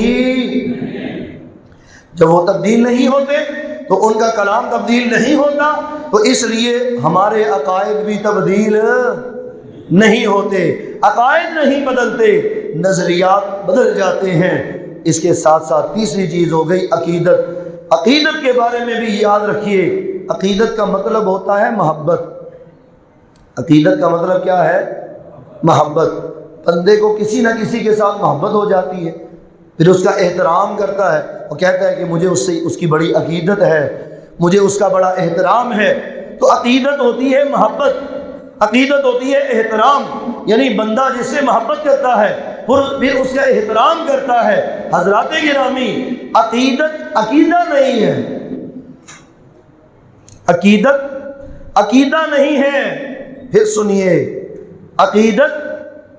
جب وہ تبدیل نہیں ہوتے تو ان کا کلام تبدیل نہیں ہوتا، تو اس لیے ہمارے عقائد بھی تبدیل نہیں ہوتے، عقائد نہیں بدلتے، نظریات بدل جاتے ہیں۔ اس کے ساتھ ساتھ تیسری چیز ہو گئی عقیدت۔ عقیدت کے بارے میں بھی یاد رکھیے، عقیدت کا مطلب ہوتا ہے محبت۔ عقیدت کا مطلب کیا ہے؟ محبت۔ بندے کو کسی نہ کسی کے ساتھ محبت ہو جاتی ہے، پھر اس کا احترام کرتا ہے اور کہتا ہے کہ مجھے اس کی بڑی عقیدت ہے، مجھے اس کا بڑا احترام ہے۔ تو عقیدت ہوتی ہے محبت، عقیدت ہوتی ہے احترام، یعنی بندہ جس سے محبت کرتا ہے پھر اس کا احترام کرتا ہے۔ حضرات گرامی، عقیدت عقیدہ نہیں ہے، عقیدت عقیدہ نہیں ہے، پھر سنیے، عقیدت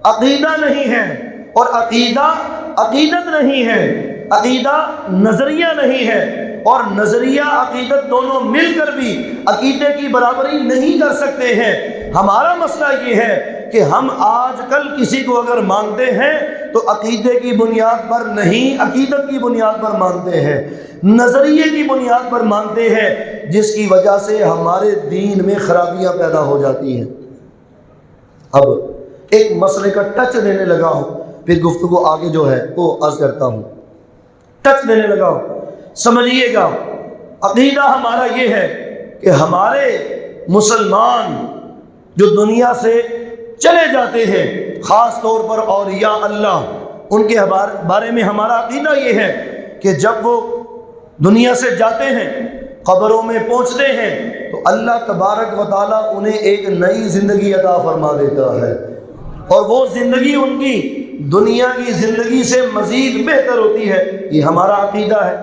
عقیدہ نہیں ہے، اور عقیدہ عقیدت نہیں ہے، عقیدہ نظریہ نہیں ہے، اور نظریہ عقیدت دونوں مل کر بھی عقیدے کی برابری نہیں کر سکتے ہیں۔ ہمارا مسئلہ یہ ہے کہ ہم آج کل کسی کو اگر مانتے ہیں تو عقیدے کی بنیاد پر نہیں، عقیدت کی بنیاد پر مانتے ہیں، نظریے کی بنیاد پر مانتے ہیں، جس کی وجہ سے ہمارے دین میں خرابیاں پیدا ہو جاتی ہیں۔ اب ایک مسئلے کا ٹچ دینے لگا ہوں، پھر گفتگو آگے جو ہے وہ عرض کرتا ہوں، ٹچ دینے لگا ہوں، سمجھیے گا۔ عقیدہ ہمارا یہ ہے کہ ہمارے مسلمان جو دنیا سے چلے جاتے ہیں، خاص طور پر اولیاء اللہ، ان کے بارے میں ہمارا عقیدہ یہ ہے کہ جب وہ دنیا سے جاتے ہیں، قبروں میں پہنچتے ہیں، تو اللہ تبارک و تعالیٰ انہیں ایک نئی زندگی عطا فرما دیتا ہے، اور وہ زندگی ان کی دنیا کی زندگی سے مزید بہتر ہوتی ہے۔ یہ ہمارا عقیدہ ہے۔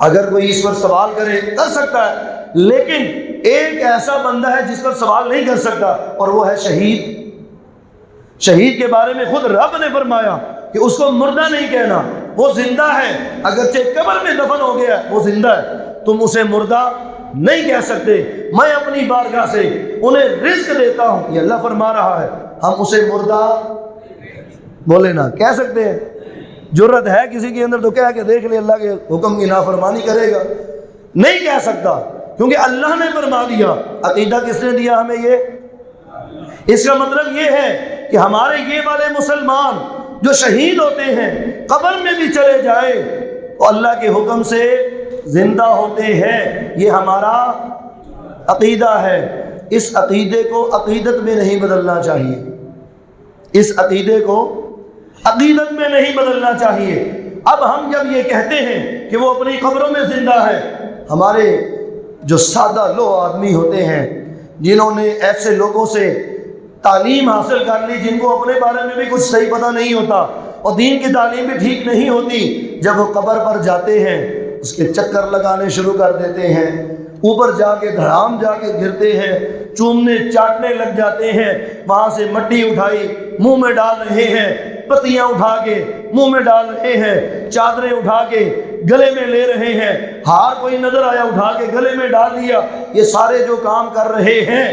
اگر کوئی اس پر سوال کرے کر سکتا ہے، لیکن ایک ایسا بندہ ہے جس پر سوال نہیں کر سکتا، اور وہ ہے شہید۔ شہید کے بارے میں خود رب نے فرمایا کہ اس کو مردہ نہیں کہنا، وہ زندہ ہے، اگرچہ قبر میں دفن ہو گیا وہ زندہ ہے، تم اسے مردہ نہیں کہہ سکتے۔ میں اپنی بارگاہ سے انہیں رزق دیتا ہوں، یہ اللہ فرما رہا ہے، ہم اسے مردہ بولے نا کہہ سکتے ہیں؟ جرت ہے کسی کے اندر تو کہہ کے دیکھ لے اللہ کے حکم کی نافرمانی کرے گا؟ نہیں کہہ سکتا، کیونکہ اللہ نے فرما دیا۔ عقیدہ کس نے دیا ہمیں؟ یہ اس کا مطلب یہ ہے کہ ہمارے یہ والے مسلمان جو شہید ہوتے ہیں، قبر میں بھی چلے جائے تو اللہ کے حکم سے زندہ ہوتے ہیں۔ یہ ہمارا عقیدہ ہے۔ اس عقیدے کو عقیدت میں نہیں بدلنا چاہیے، اس عقیدے کو عقیدت میں نہیں بدلنا چاہیے۔ اب ہم جب یہ کہتے ہیں کہ وہ اپنی قبروں میں زندہ ہے، ہمارے جو سادہ لو آدمی ہوتے ہیں، جنہوں نے ایسے لوگوں سے تعلیم حاصل کر لی جن کو اپنے بارے میں بھی کچھ صحیح پتہ نہیں ہوتا اور دین کی تعلیم بھی ٹھیک نہیں ہوتی، جب وہ قبر پر جاتے ہیں اس کے چکر لگانے شروع کر دیتے ہیں، اوپر جا کے دھڑام جا کے گرتے ہیں، چومنے چاٹنے لگ جاتے ہیں، وہاں سے مٹی اٹھائی منہ میں ڈال رہے ہیں، پتیاں اٹھا کے منہ میں ڈال رہے ہیں، چادریں اٹھا کے گلے میں لے رہے ہیں، ہار کوئی نظر آیا اٹھا کے گلے میں ڈال دیا، یہ سارے جو کام کر رہے ہیں،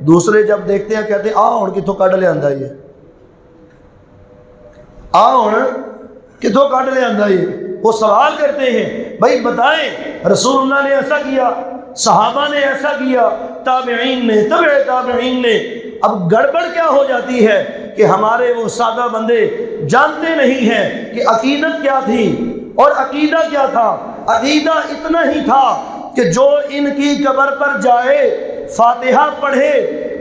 دوسرے جب دیکھتے ہیں کہتے ہیں آ ہن کتوں کڈ لے آندا یہ، آ ہن کتوں کڈ لے آندا یہ۔ وہ سوال کرتے ہیں بھائی بتائیں رسول اللہ نے ایسا کیا، صحابہ نے ایسا کیا، تابعین نے، تبع تابعین نے۔ اب گڑبڑ کیا ہو جاتی ہے کہ ہمارے وہ سادہ بندے جانتے نہیں ہیں کہ عقیدت کیا تھی اور عقیدہ کیا تھا۔ عقیدہ اتنا ہی تھا کہ جو ان کی قبر پر جائے فاتحہ پڑھے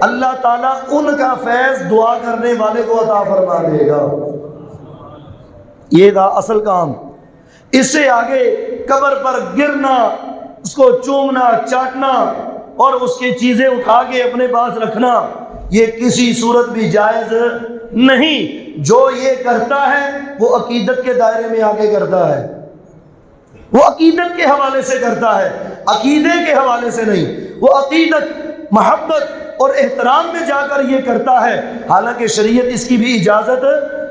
اللہ تعالیٰ ان کا فیض دعا کرنے والے کو عطا فرما دے گا، یہ تھا اصل کام۔ اس سے آگے قبر پر گرنا، اس کو چومنا چاٹنا اور اس کی چیزیں اٹھا کے اپنے پاس رکھنا، یہ کسی صورت بھی جائز نہیں۔ جو یہ کرتا ہے وہ عقیدت کے دائرے میں آ کے کرتا ہے، وہ عقیدت کے حوالے سے کرتا ہے، عقیدے کے حوالے سے نہیں۔ وہ عقیدت، محبت اور احترام میں جا کر یہ کرتا ہے، حالانکہ شریعت اس کی بھی اجازت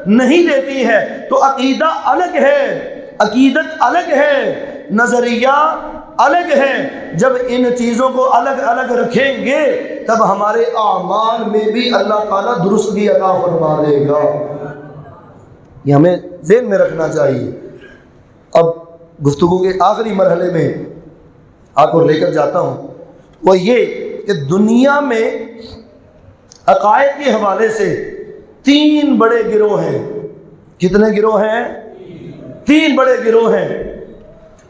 نہیں دیتی ہے۔ تو عقیدہ الگ ہے، عقیدت الگ ہے، نظریہ الگ ہے۔ جب ان چیزوں کو الگ الگ رکھیں گے تب ہمارے اعمال میں بھی اللہ تعالیٰ درستگی عطا فرما دے گا، یہ ہمیں ذہن میں رکھنا چاہیے۔ اب گفتگو کے آخری مرحلے میں آپ کو لے کر جاتا ہوں، وہ یہ کہ دنیا میں عقائد کے حوالے سے 3 بڑے گروہ ہیں۔ کتنے گروہ ہیں؟ 3 بڑے گروہ ہیں۔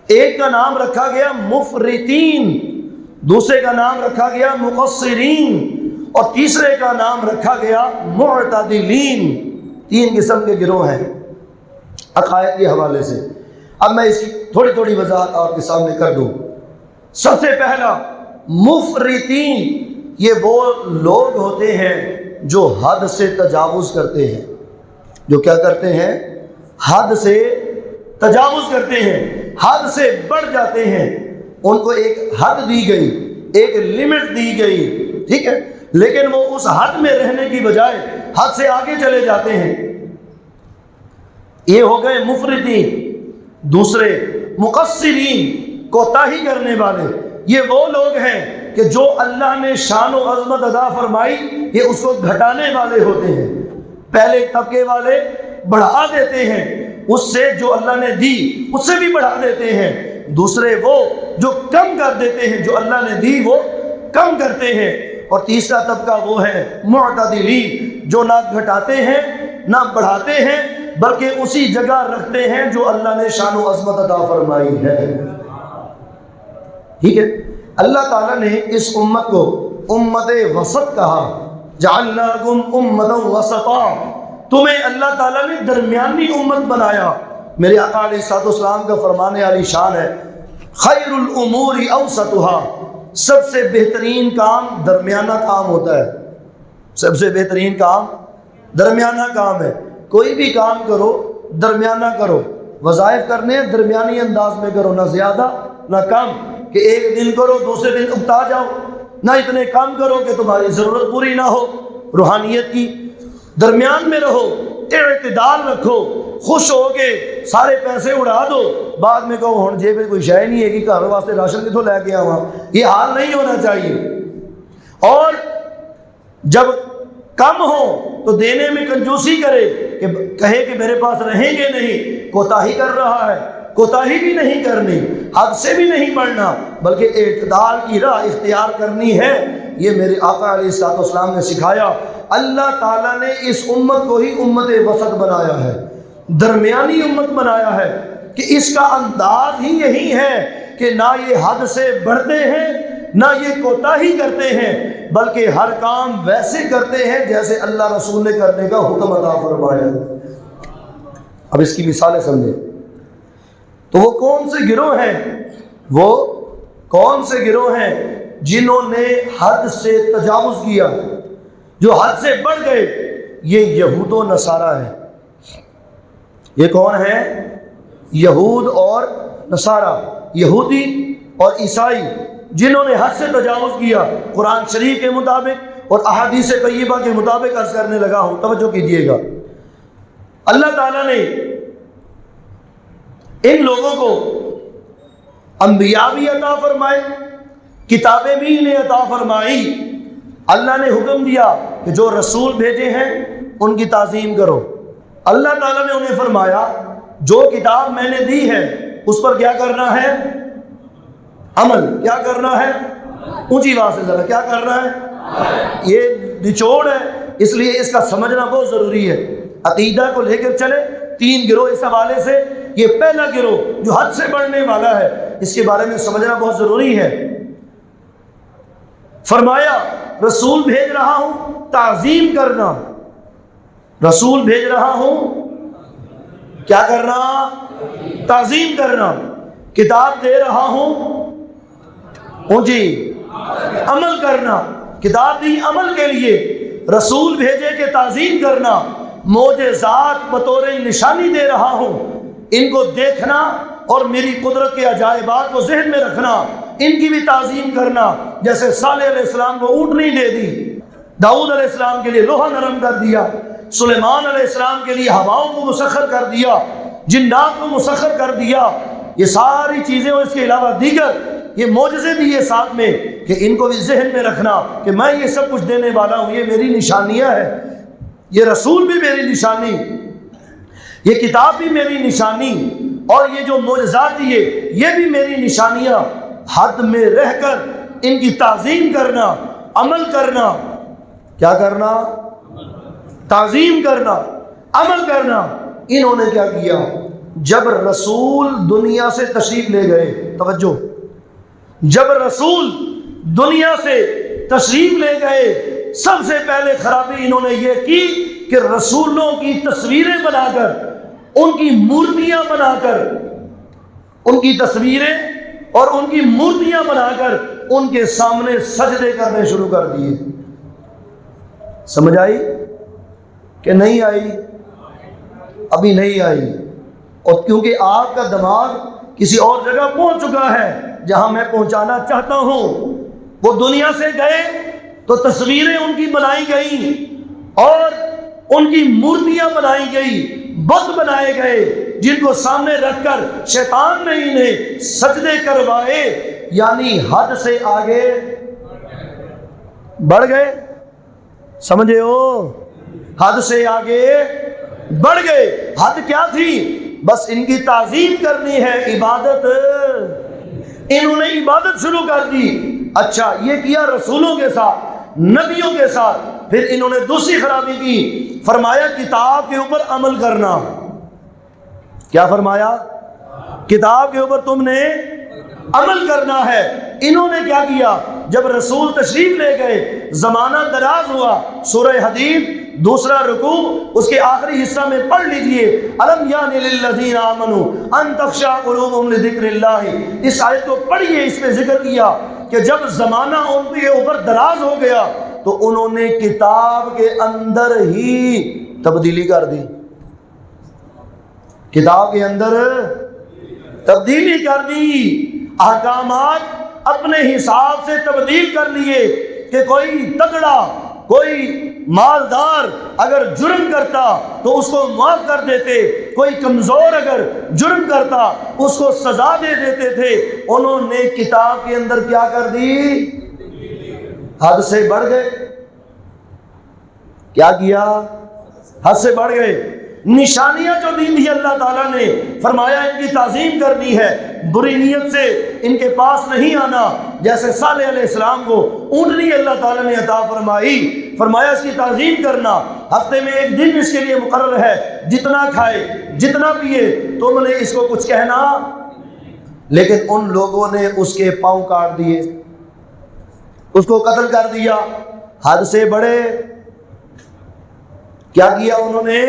ایک کا نام رکھا گیا مفرطین، دوسرے کا نام رکھا گیا مقصرین، اور تیسرے کا نام رکھا گیا معتدلین۔ 3 قسم کے گروہ ہیں عقائد کے حوالے سے۔ اب میں اس کی تھوڑی تھوڑی وضاحت آپ کے سامنے کر دوں۔ سب سے پہلا مفرطین، یہ وہ لوگ ہوتے ہیں جو حد سے تجاوز کرتے ہیں۔ جو کیا کرتے ہیں؟ حد سے تجاوز کرتے ہیں، حد سے بڑھ جاتے ہیں۔ ان کو ایک حد دی گئی، ایک لمٹ دی گئی، ٹھیک ہے، لیکن وہ اس حد میں رہنے کی بجائے حد سے آگے چلے جاتے ہیں۔ یہ ہو گئے مفرطین۔ دوسرے مقصرین، کوتاہی کرنے والے، یہ وہ لوگ ہیں کہ جو اللہ نے شان و عظمت عطا فرمائی یہ اس کو گھٹانے والے ہوتے ہیں۔ پہلے طبقے والے بڑھا دیتے ہیں، اس سے جو اللہ نے دی اس سے بھی بڑھا دیتے ہیں۔ دوسرے وہ جو کم کر دیتے ہیں، جو اللہ نے دی وہ کم کرتے ہیں۔ اور تیسرا طبقہ وہ ہے معتدلین، جو نہ گھٹاتے ہیں نہ بڑھاتے ہیں بلکہ اسی جگہ رکھتے ہیں جو اللہ نے شان و عظمت عطا فرمائی ہے، ٹھیک ہے۔ اللہ تعالیٰ نے اس امت کو امت وسط کہا، جعلناکم امۃ وسطا، تمہیں اللہ تعالیٰ نے درمیانی امت بنایا۔ میرے آقا علیہ الصلوۃ والسلام کا فرمان عالی شان ہے، خیر الامور اوسطها، سب سے بہترین کام درمیانہ کام ہوتا ہے، سب سے بہترین کام درمیانہ کام ہے۔ کوئی بھی کام کرو درمیانہ کرو، وظائف کرنے ہیں درمیانی انداز میں کرو، نہ زیادہ نہ کم کہ ایک دن کرو دوسرے دن اکتا جاؤ، نہ اتنے کام کرو کہ تمہاری ضرورت پوری نہ ہو روحانیت کی۔ درمیان میں رہو، اعتدال رکھو، خوش ہو کے سارے پیسے اڑا دو، بعد میں کہو ہن جیب میں کوئی شے نہیں ہے کہ گھر واسطے راشن کتوں لے کے آواں، یہ حال نہیں ہونا چاہیے۔ اور جب کم ہو تو دینے میں کنجوسی کرے، کہ کہے کہ میرے پاس رہیں گے نہیں، کوتاہی کر رہا ہے۔ کوتاہی بھی نہیں کرنی، حد سے بھی نہیں بڑھنا، بلکہ اعتدال کی راہ اختیار کرنی ہے۔ یہ میرے آقا علیہ الصلوۃ والسلام نے سکھایا۔ اللہ تعالیٰ نے اس امت کو ہی امت وسط بنایا ہے، درمیانی امت بنایا ہے، کہ اس کا انداز ہی یہی ہے کہ نہ یہ حد سے بڑھتے ہیں نہ یہ کوتاہی کرتے ہیں، بلکہ ہر کام ویسے کرتے ہیں جیسے اللہ رسول نے کرنے کا حکم عطا فرمایا۔ اب اس کی مثالیں سمجھیں تو وہ کون سے گروہ ہیں، وہ کون سے گروہ ہیں جنہوں نے حد سے تجاوز کیا، جو حد سے بڑھ گئے؟ یہ یہود و نصارہ ہے۔ یہ کون ہے؟ یہود اور نصارہ، یہودی اور عیسائی، جنہوں نے حد سے تجاوز کیا قرآن شریف کے مطابق اور احادیث طیبہ کے مطابق عرض کرنے لگا ہوں، توجہ کیجیے گا۔ اللہ تعالیٰ نے ان لوگوں کو انبیاء بھی عطا فرمائے، کتابیں بھی انہیں عطا فرمائی۔ اللہ نے حکم دیا کہ جو رسول بھیجے ہیں ان کی تعظیم کرو۔ اللہ تعالیٰ نے انہیں فرمایا جو کتاب میں نے دی ہے اس پر کیا کرنا ہے؟ عمل۔ کیا کرنا ہے؟ اونچی آواز سے ذرا کیا کرنا ہے؟ یہ نچوڑ ہے، اس لیے اس کا سمجھنا بہت ضروری ہے۔ عقیدہ کو لے کر چلے، 3 گروہ اس حوالے سے، یہ پہلا گروہ جو حد سے بڑھنے والا ہے، اس کے بارے میں سمجھنا بہت ضروری ہے۔ فرمایا رسول بھیج رہا ہوں، تعظیم کرنا۔ رسول بھیج رہا ہوں، کیا کرنا؟ تعظیم کرنا۔ کتاب دے رہا ہوں، جی عمل کرنا۔ کتاب دی عمل کے لیے، رسول بھیجے کہ تعظیم کرنا۔ معجزات بطور نشانی دے رہا ہوں، ان کو دیکھنا اور میری قدرت کے عجائبات کو ذہن میں رکھنا، ان کی بھی تعظیم کرنا۔ جیسے صالح علیہ السلام کو اونٹنی دے دی، داؤد علیہ السلام کے لیے لوہا نرم کر دیا، سلیمان علیہ السلام کے لیے ہواؤں کو مسخر کر دیا، جنات کو مسخر کر دیا۔ یہ ساری چیزیں اور اس کے علاوہ دیگر یہ معجزے بھی یہ ساتھ میں کہ ان کو بھی ذہن میں رکھنا کہ میں یہ سب کچھ دینے والا ہوں، یہ میری نشانیاں ہیں، یہ رسول بھی میری نشانی، یہ کتاب بھی میری نشانی، اور یہ جو معجزات دیے یہ بھی میری نشانیاں۔ حد میں رہ کر ان کی تعظیم کرنا، عمل کرنا۔ کیا کرنا؟ تعظیم کرنا، عمل کرنا۔ انہوں نے کیا کیا؟ جب رسول دنیا سے تشریف لے گئے، توجہ، جب رسول دنیا سے تشریف لے گئے، سب سے پہلے خرابی انہوں نے یہ کی کہ رسولوں کی تصویریں بنا کر، ان کی مورتیاں بنا کر، ان کی تصویریں اور ان کی مورتیاں بنا کر ان کے سامنے سجدے کرنے شروع کر دیے۔ سمجھ آئی کہ نہیں آئی؟ ابھی نہیں آئی، اور کیونکہ آپ کا دماغ کسی اور جگہ پہنچ چکا ہے جہاں میں پہنچانا چاہتا ہوں۔ وہ دنیا سے گئے تو تصویریں ان کی بنائی گئیں اور ان کی مورتیاں بنائی گئی، بت بنائے گئے، جن کو سامنے رکھ کر شیطان نے انہیں سجدے کروائے، یعنی حد سے آگے بڑھ گئے۔ سمجھے ہو؟ حد سے آگے بڑھ گئے۔ حد کیا تھی؟ بس ان کی تعظیم کرنی ہے، عبادت۔ انہوں نے عبادت شروع کر دی۔ اچھا، یہ کیا رسولوں کے ساتھ، نبیوں کے ساتھ۔ پھر انہوں نے دوسری خرابی کی، فرمایا کتاب کے اوپر عمل کرنا۔ کیا فرمایا؟ کتاب کے اوپر تم نے عمل کرنا ہے۔ انہوں نے کیا کیا؟ جب رسول تشریف لے گئے، زمانہ دراز ہوا، سورہ حدید دوسرا رکوع اس کے آخری حصہ میں پڑھ لیجئے، الم یان للذین آمنوا ان تخشع قلوبهم لذکر اللہ۔ اس آیت کو پڑھیے، اس میں ذکر کیا کہ جب زمانہ ان کے اوپر دراز ہو گیا تو انہوں نے کتاب کے اندر ہی تبدیلی کر دی۔ کتاب کے اندر تبدیلی کر دی، احکامات اپنے حساب سے تبدیل کر لیے کہ کوئی تگڑا، کوئی مالدار اگر جرم کرتا تو اس کو معاف کر دیتے، کوئی کمزور اگر جرم کرتا اس کو سزا دے دیتے تھے۔ انہوں نے کتاب کے اندر کیا کر دی؟ حد سے بڑھ گئے۔ کیا کیا؟ حد سے بڑھ گئے۔ نشانیاں جو دی تھی اللہ تعالیٰ نے، فرمایا ان کی تعظیم کرنی ہے، بری نیت سے ان کے پاس نہیں آنا۔ جیسے صالح علیہ السلام کو اونٹنی اللہ تعالیٰ نے عطا فرمائی، فرمایا اس کی تعظیم کرنا، ہفتے میں 1 دن اس کے لیے مقرر ہے، جتنا کھائے جتنا پیے تم نے اس کو کچھ کہنا۔ لیکن ان لوگوں نے اس کے پاؤں کاٹ دیے، اس کو قتل کر دیا۔ حد سے بڑھے۔ کیا کیا انہوں نے؟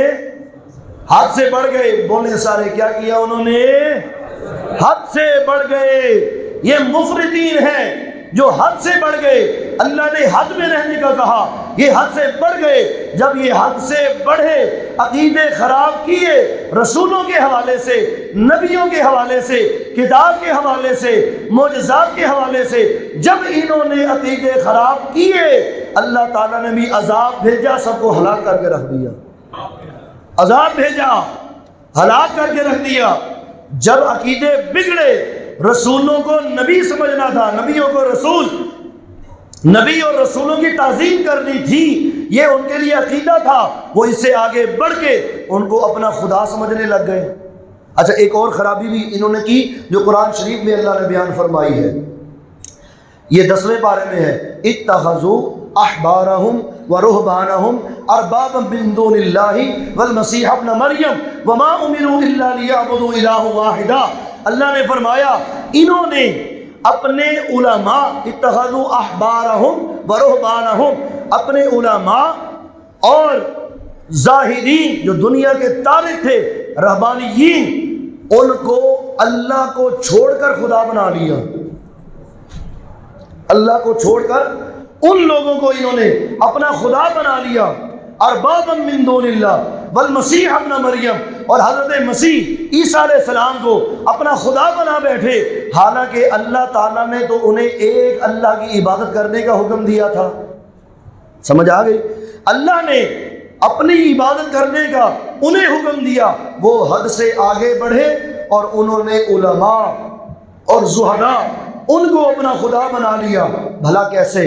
حد سے بڑھ گئے۔ بولے سارے، کیا کیا انہوں نے؟ حد سے بڑھ گئے۔ یہ مفرطین ہیں جو حد سے بڑھ گئے۔ اللہ نے حد میں رہنے کا کہا، یہ حد سے بڑھ گئے۔ جب یہ حد سے بڑھے، عقیدے خراب کیے، رسولوں کے حوالے سے، نبیوں کے حوالے سے، کتاب کے حوالے سے، معجزات کے حوالے سے، جب انہوں نے عقیدے خراب کیے، اللہ تعالیٰ نے بھی عذاب بھیجا، سب کو ہلاک کر کے رکھ دیا۔ عذاب بھیجا، ہلاک کر کے رکھ دیا۔ جب عقیدے بگڑے، رسولوں کو نبی سمجھنا تھا، نبیوں کو رسول، نبی اور رسولوں کی تعظیم کرنی تھی، یہ ان کے لیے عقیدہ تھا، وہ اس سے آگے بڑھ کے ان کو اپنا خدا سمجھنے لگ گئے۔ اچھا، ایک اور خرابی بھی انہوں نے کی جو قرآن شریف میں اللہ نے بیان فرمائی ہے، یہ 10ویں پارے میں ہے، اتخذوا احبارہم ورہبانہم اربابا من دون اللہ والمسیح ابن مریم وما امروا الا لیعبدوا الہ واحدا۔ اللہ نے فرمایا انہوں نے اپنے علماء، اتخذوا احبارہم ورہبانہم، اپنے علماء اور زاہدین جو دنیا کے تابع تھے، رہبانیین، ان کو اللہ کو چھوڑ کر خدا بنا لیا۔ اللہ کو چھوڑ کر ان لوگوں کو انہوں نے اپنا خدا بنا لیا۔ اربابا من دون اللہ والمسیح ابن مریم، اور حضرت مسیح عیسیٰ علیہ السلام کو اپنا خدا بنا بیٹھے، حالانکہ اللہ تعالیٰ نے تو انہیں ایک اللہ کی عبادت کرنے کا حکم دیا تھا۔ سمجھ آ گئی؟ اللہ نے اپنی عبادت کرنے کا انہیں حکم دیا، وہ حد سے آگے بڑھے اور انہوں نے علماء اور زہداء ان کو اپنا خدا بنا لیا۔ بھلا کیسے؟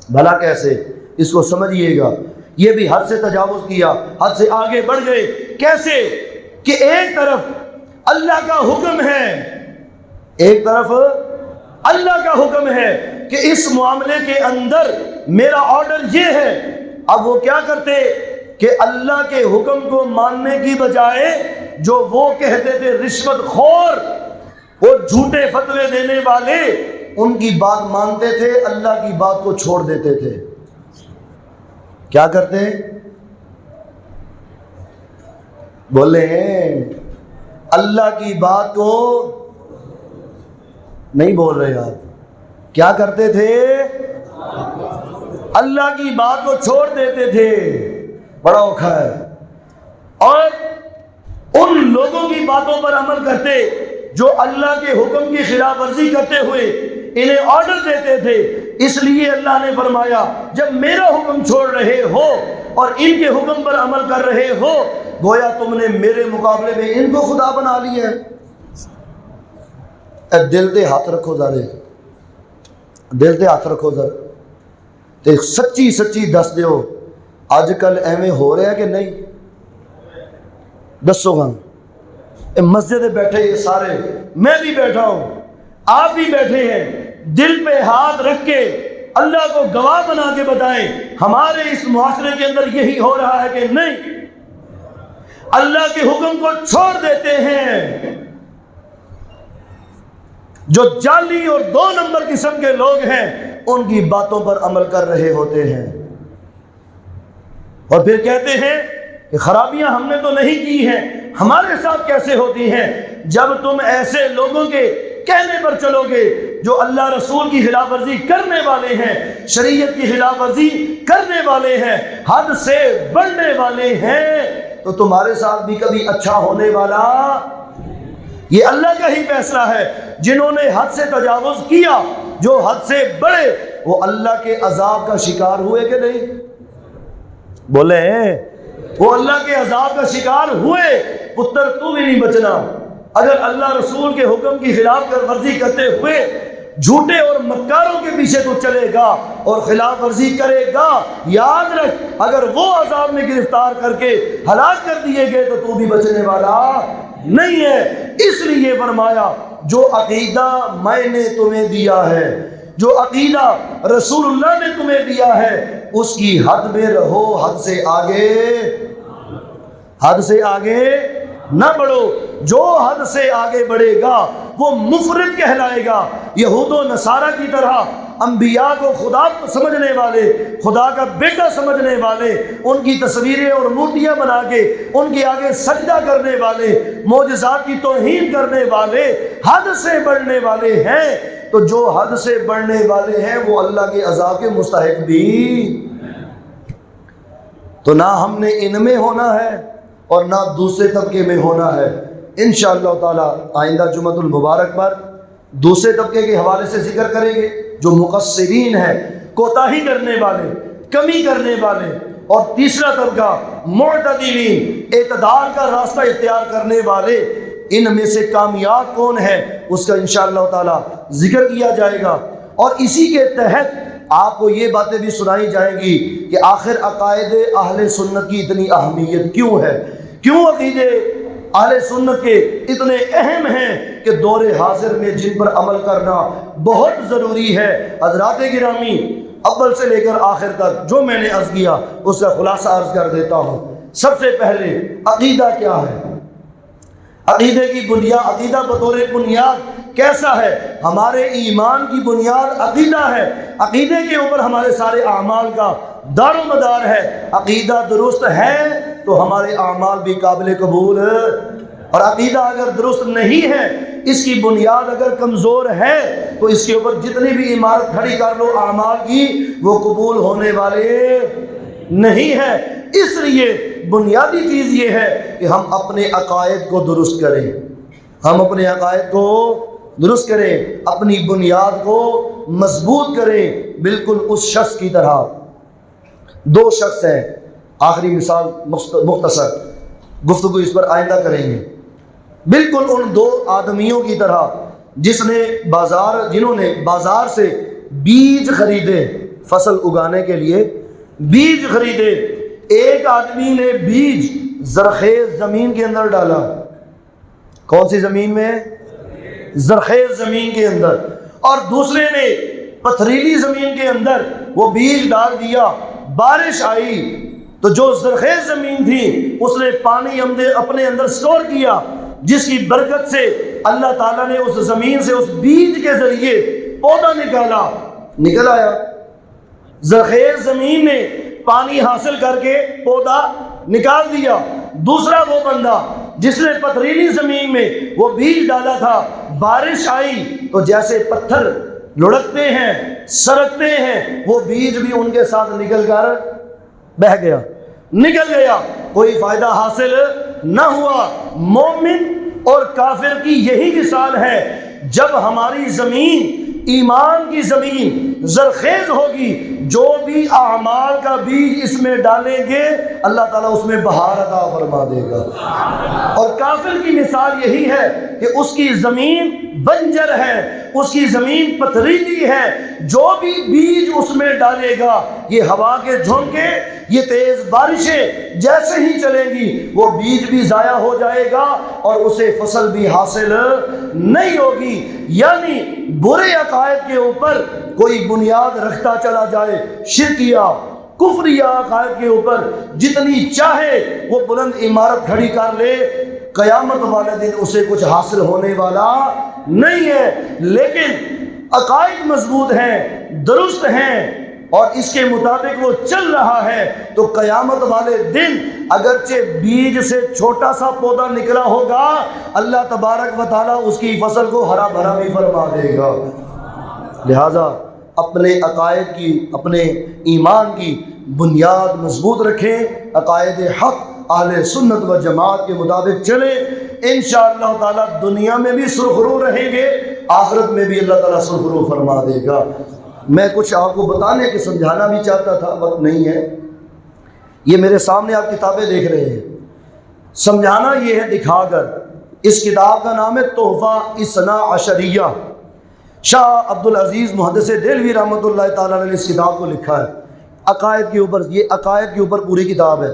بھلا کیسے؟ اس کو سمجھیے گا، یہ بھی حد سے تجاوز کیا، حد سے آگے بڑھ گئے۔ کیسے؟ کہ ایک طرف اللہ کا حکم ہے، ایک طرف اللہ کا حکم ہے کہ اس معاملے کے اندر میرا آرڈر یہ ہے، اب وہ کیا کرتے کہ اللہ کے حکم کو ماننے کی بجائے جو وہ کہتے تھے رشوت خور، وہ جھوٹے فتوے دینے والے، ان کی بات مانتے تھے، اللہ کی بات کو چھوڑ دیتے تھے۔ کیا کرتے ہیں؟ بولے ہیں اللہ کی بات کو نہیں بول رہے آپ، کیا کرتے تھے؟ اللہ کی بات کو چھوڑ دیتے تھے۔ بڑا اوکھا ہے۔ اور ان لوگوں کی باتوں پر عمل کرتے جو اللہ کے حکم کی خلاف ورزی کرتے ہوئے انہیں آرڈر دیتے تھے۔ اس لیے اللہ نے فرمایا جب میرا حکم چھوڑ رہے ہو اور ان کے حکم پر عمل کر رہے ہو، گویا تم نے میرے مقابلے میں ان کو خدا بنا لیا ہے۔ اے دل تے ہاتھ رکھو ذرا، دل تے ہاتھ رکھو ذرا تے سچی سچی دس دیو، اج کل ایویں ہو رہا ہے کہ نہیں؟ دسو گا۔ مسجد بیٹھے یہ سارے، میں بھی بیٹھا ہوں، آپ بھی بیٹھے ہیں، دل پہ ہاتھ رکھ کے اللہ کو گواہ بنا کے بتائیں ہمارے اس معاشرے کے اندر یہی ہو رہا ہے کہ نہیں؟ اللہ کے حکم کو چھوڑ دیتے ہیں۔ جو جعلی اور 2 نمبر قسم کے لوگ ہیں ان کی باتوں پر عمل کر رہے ہوتے ہیں، اور پھر کہتے ہیں کہ خرابیاں ہم نے تو نہیں کی ہیں، ہمارے ساتھ کیسے ہوتی ہیں؟ جب تم ایسے لوگوں کے کہنے پر چلو گے جو اللہ رسول کی خلاف ورزی کرنے والے ہیں، شریعت کی خلاف ورزی کرنے والے ہیں، حد سے بڑھنے والے ہیں، تو تمہارے ساتھ بھی کبھی اچھا ہونے والا، یہ اللہ کا ہی فیصلہ ہے۔ جنہوں نے حد سے تجاوز کیا، جو حد سے بڑھے، وہ اللہ کے عذاب کا شکار ہوئے کہ نہیں؟ بولے ہیں وہ اللہ کے عذاب کا شکار ہوئے۔ پتر تو بھی نہیں بچنا اگر اللہ رسول کے حکم کی خلاف ورزی کرتے ہوئے جھوٹے اور مکاروں کے پیچھے تو چلے گا اور خلاف ورزی کرے گا، یاد رکھ اگر وہ عذاب میں گرفتار کر کے ہلاک کر دیے گئے تو تو بھی بچنے والا نہیں ہے۔ اس لیے فرمایا جو عقیدہ میں نے تمہیں دیا ہے، جو عقیدہ رسول اللہ نے تمہیں دیا ہے، اس کی حد میں رہو، حد سے آگے نہ بڑھو۔ جو حد سے آگے بڑھے گا وہ مفرد کہلائے گا۔ یہود و نصارہ کی طرح انبیاء کو خدا سمجھنے والے، خدا کا بیٹا سمجھنے والے، ان کی تصویریں اور مورتیاں بنا کے ان کے آگے سجدہ کرنے والے، معجزات کی توہین کرنے والے، حد سے بڑھنے والے ہیں۔ تو جو حد سے بڑھنے والے ہیں وہ اللہ کے عذاب کے مستحق بھی. تو نہ ہم نے ان میں ہونا ہے اور نہ دوسرے طبقے میں ہونا ہے. انشاءاللہ تعالی آئندہ جمعۃ المبارک پر دوسرے طبقے کے حوالے سے ذکر کریں گے، جو مقصرین ہیں، کوتاہی کرنے والے، کمی کرنے والے. اور تیسرا طبقہ معتدلین، اعتدال کا راستہ اختیار کرنے والے. ان میں سے کامیاب کون ہے اس کا انشاءاللہ تعالی ذکر کیا جائے گا. اور اسی کے تحت آپ کو یہ باتیں بھی سنائی جائیں گی کہ آخر عقائد اہل سنت کی اتنی اہمیت کیوں ہے، کیوں عقیدے اہل سنت کے اتنے اہم ہیں کہ دور حاضر میں جن پر عمل کرنا بہت ضروری ہے. حضرات گرامی، اول سے لے کر آخر تک جو میں نے عرض کیا اس کا خلاصہ عرض کر دیتا ہوں. سب سے پہلے عقیدہ کیا ہے، عقیدے کی بنیاد، عقیدہ بطور بنیاد کیسا ہے؟ ہمارے ایمان کی بنیاد عقیدہ ہے. عقیدے کے اوپر ہمارے سارے اعمال کا دار و مدار ہے. عقیدہ درست ہے تو ہمارے اعمال بھی قابل قبول ہے. اور عقیدہ اگر درست نہیں ہے، اس کی بنیاد اگر کمزور ہے تو اس کے اوپر جتنی بھی عمارت کھڑی کر لو اعمال کی، وہ قبول ہونے والے نہیں ہے. اس لیے بنیادی چیز یہ ہے کہ ہم اپنے عقائد کو درست کریں، ہم اپنے عقائد کو درست کریں، اپنی بنیاد کو مضبوط کریں. بالکل اس شخص کی طرح، دو شخص ہیں، آخری مثال مختصر، گفتگو اس پر آئندہ کریں گے. بالکل ان دو آدمیوں کی طرح جنہوں نے بازار سے بیج خریدے، فصل اگانے کے لیے بیج خریدے. ایک آدمی نے بیج زرخیز زمین کے اندر ڈالا. کون سی زمین میں؟ زرخیز زمین کے اندر. اور دوسرے نے پتھریلی زمین کے اندر وہ بیج ڈال دیا. بارش آئی تو جو زرخیز زمین تھی اس نے پانی اپنے اندر سٹور کیا، جس کی برکت سے اللہ تعالیٰ نے اس زمین سے اس بیج کے ذریعے پودا نکل آیا. زرخیز زمین نے پانی حاصل کر کے پودا نکال دیا. دوسرا وہ بندہ جس نے پتھریلی زمین میں وہ بیج ڈالا تھا، بارش آئی تو جیسے پتھر لڑکتے ہیں، سرکتے ہیں، وہ بیج بھی ان کے ساتھ نکل کر بہہ گیا، نکل گیا، کوئی فائدہ حاصل نہ ہوا. مومن اور کافر کی یہی مثال ہے. جب ہماری زمین، ایمان کی زمین زرخیز ہوگی، جو بھی اعمال کا بیج اس میں ڈالیں گے اللہ تعالیٰ اس میں بہار عطا فرما دے گا. اور کافر کی مثال یہی ہے کہ اس کی زمین بنجر ہے، اس کی زمین پتھریلی ہے، جو بھی بیج اس میں ڈالے گا، یہ ہوا کے جھونکے، یہ تیز بارشیں جیسے ہی چلیں گی وہ بیج بھی ضائع ہو جائے گا اور اسے فصل بھی حاصل نہیں ہوگی. یعنی برے عقائد کے اوپر کوئی بنیاد رکھتا چلا جائے، شرکیہ کفریہ عقائد کے اوپر جتنی چاہے وہ بلند عمارت کھڑی کر لے، قیامت والے دن اسے کچھ حاصل ہونے والا نہیں ہے. لیکن عقائد مضبوط ہیں، درست ہیں اور اس کے مطابق وہ چل رہا ہے تو قیامت والے دن اگرچہ بیج سے چھوٹا سا پودا نکلا ہوگا، اللہ تبارک و تعالیٰ اس کی فصل کو ہرا بھرا بھی فرما دے گا. لہذا اپنے عقائد کی، اپنے ایمان کی بنیاد مضبوط رکھیں، عقائد حق اہل سنت و جماعت کے مطابق چلیں. انشاءاللہ تعالیٰ دنیا میں بھی سرخرو رہیں گے، آخرت میں بھی اللہ تعالیٰ سرخرو فرما دے گا. میں کچھ آپ کو بتانے کے سمجھانا بھی چاہتا تھا، وقت نہیں ہے. یہ میرے سامنے آپ کتابیں دیکھ رہے ہیں، سمجھانا یہ ہے دکھا کر. اس کتاب کا نام ہے تحفہ اثنا عشریہ. شاہ عبدالعزیز محدث دہلوی رحمۃ اللہ تعالیٰ نے اس کتاب کو لکھا ہے عقائد کے اوپر. یہ عقائد کے اوپر پوری کتاب ہے.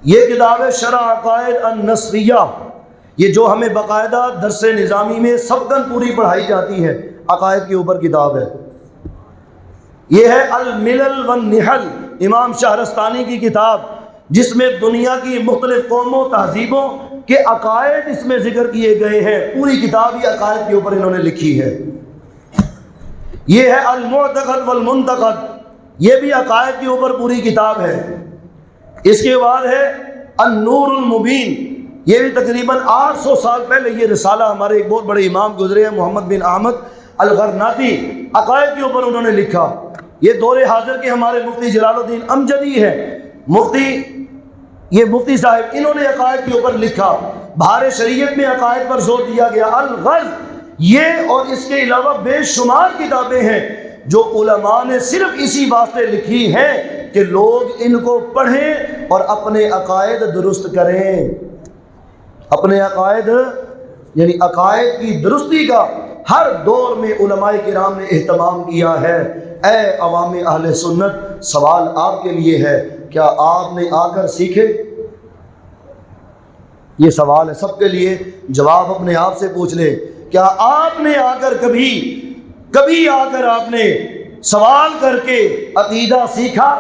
یہ کتاب ہے شرح عقائد النصریہ، یہ جو ہمیں باقاعدہ درس نظامی میں سبقاً پوری پڑھائی جاتی ہے، عقائد کے اوپر کتاب ہے. یہ ہے الملل والنحل، امام شہرستانی کی کتاب، جس میں دنیا کی مختلف قوموں تہذیبوں کے عقائد اس میں ذکر کیے گئے ہیں. پوری کتاب یہ عقائد کے اوپر انہوں نے لکھی ہے. یہ ہے المعتقد والمنتقد، یہ بھی عقائد کے اوپر پوری کتاب ہے. اس کے بعد ہے النور المبین، یہ بھی تقریباً 800 سال پہلے یہ رسالہ ہمارے ایک بہت بڑے امام گزرے ہیں محمد بن احمد الغرناطی، عقائد کے اوپر انہوں نے لکھا۔ یہ دور حاضر کے ہمارے مفتی جلال الدین امجدی ہے، مفتی صاحب، انہوں نے عقائد کے اوپر لکھا۔ بہار شریعت میں عقائد پر زور دیا گیا، الغرض یہ اور اس کے علاوہ بے شمار کتابیں ہیں جو علماء نے صرف اسی واسطے لکھی ہیں کہ لوگ ان کو پڑھیں اور اپنے عقائد درست کریں۔ اپنے عقائد یعنی عقائد کی درستی کا ہر دور میں علماء کرام نے اہتمام کیا ہے۔ اے عوام اہل سنت، سوال آپ کے لیے ہے، کیا آپ نے آ کر سیکھے؟ یہ سوال ہے سب کے لیے، جواب اپنے آپ سے پوچھ لے۔ کیا آپ نے آ کر کبھی آ کر آپ نے سوال کر کے عقیدہ سیکھا،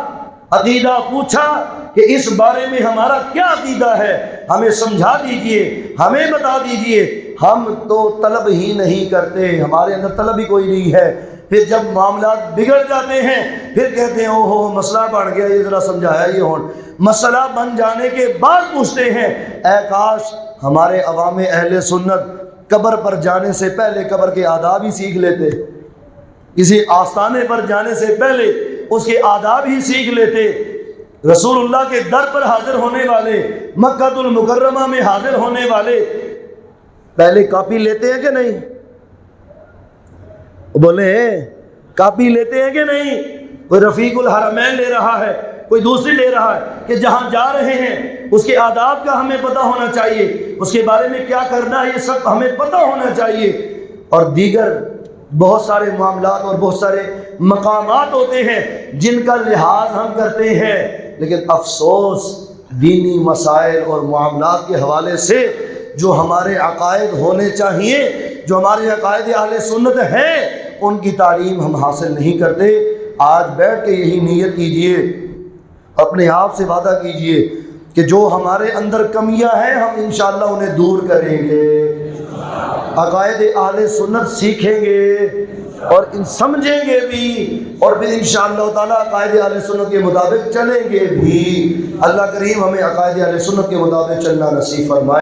عقیدہ پوچھا کہ اس بارے میں ہمارا کیا عقیدہ ہے، ہمیں سمجھا دیجئے، ہمیں بتا دیجئے؟ ہم تو طلب ہی نہیں کرتے، ہمارے اندر طلب ہی کوئی نہیں ہے۔ پھر جب معاملات بگڑ جاتے ہیں پھر کہتے ہیں اوہو مسئلہ بن گیا، یہ ذرا سمجھایا یہ ہون۔ مسئلہ بن جانے کے بعد پوچھتے ہیں اے کاش ہمارے عوام اہل سنت قبر پر جانے سے پہلے قبر کے آداب ہی سیکھ لیتے، کسی آستانے پر جانے سے پہلے اس کے آداب ہی سیکھ لیتے۔ رسول اللہ کے در پر حاضر ہونے والے، مکہ المکرمہ میں حاضر ہونے والے پہلے کاپی لیتے ہیں کہ نہیں؟ بولے کاپی لیتے ہیں کہ نہیں؟ کوئی رفیق الحرمین لے رہا ہے، کوئی دوسری لے رہا ہے کہ جہاں جا رہے ہیں اس کے آداب کا ہمیں پتہ ہونا چاہیے، اس کے بارے میں کیا کرنا ہے یہ سب ہمیں پتہ ہونا چاہیے۔ اور دیگر بہت سارے معاملات اور بہت سارے مقامات ہوتے ہیں جن کا لحاظ ہم کرتے ہیں، لیکن افسوس دینی مسائل اور معاملات کے حوالے سے جو ہمارے عقائد ہونے چاہیے، جو ہمارے عقائد اہل سنت ہیں، ان کی تعلیم ہم حاصل نہیں کرتے۔ آج بیٹھ کے یہی نیت کیجئے، اپنے آپ سے وعدہ کیجئے کہ جو ہمارے اندر کمیاں ہیں ہم انشاءاللہ انہیں دور کریں گے، عقائد اہل سنت سیکھیں گے اور ان سمجھیں گے بھی، اور پھر انشاءاللہ تعالیٰ عقائد اہل سنت کے مطابق چلیں گے بھی۔ اللہ کریم ہمیں عقائد اہل سنت کے مطابق چلنا نصیب فرمائے۔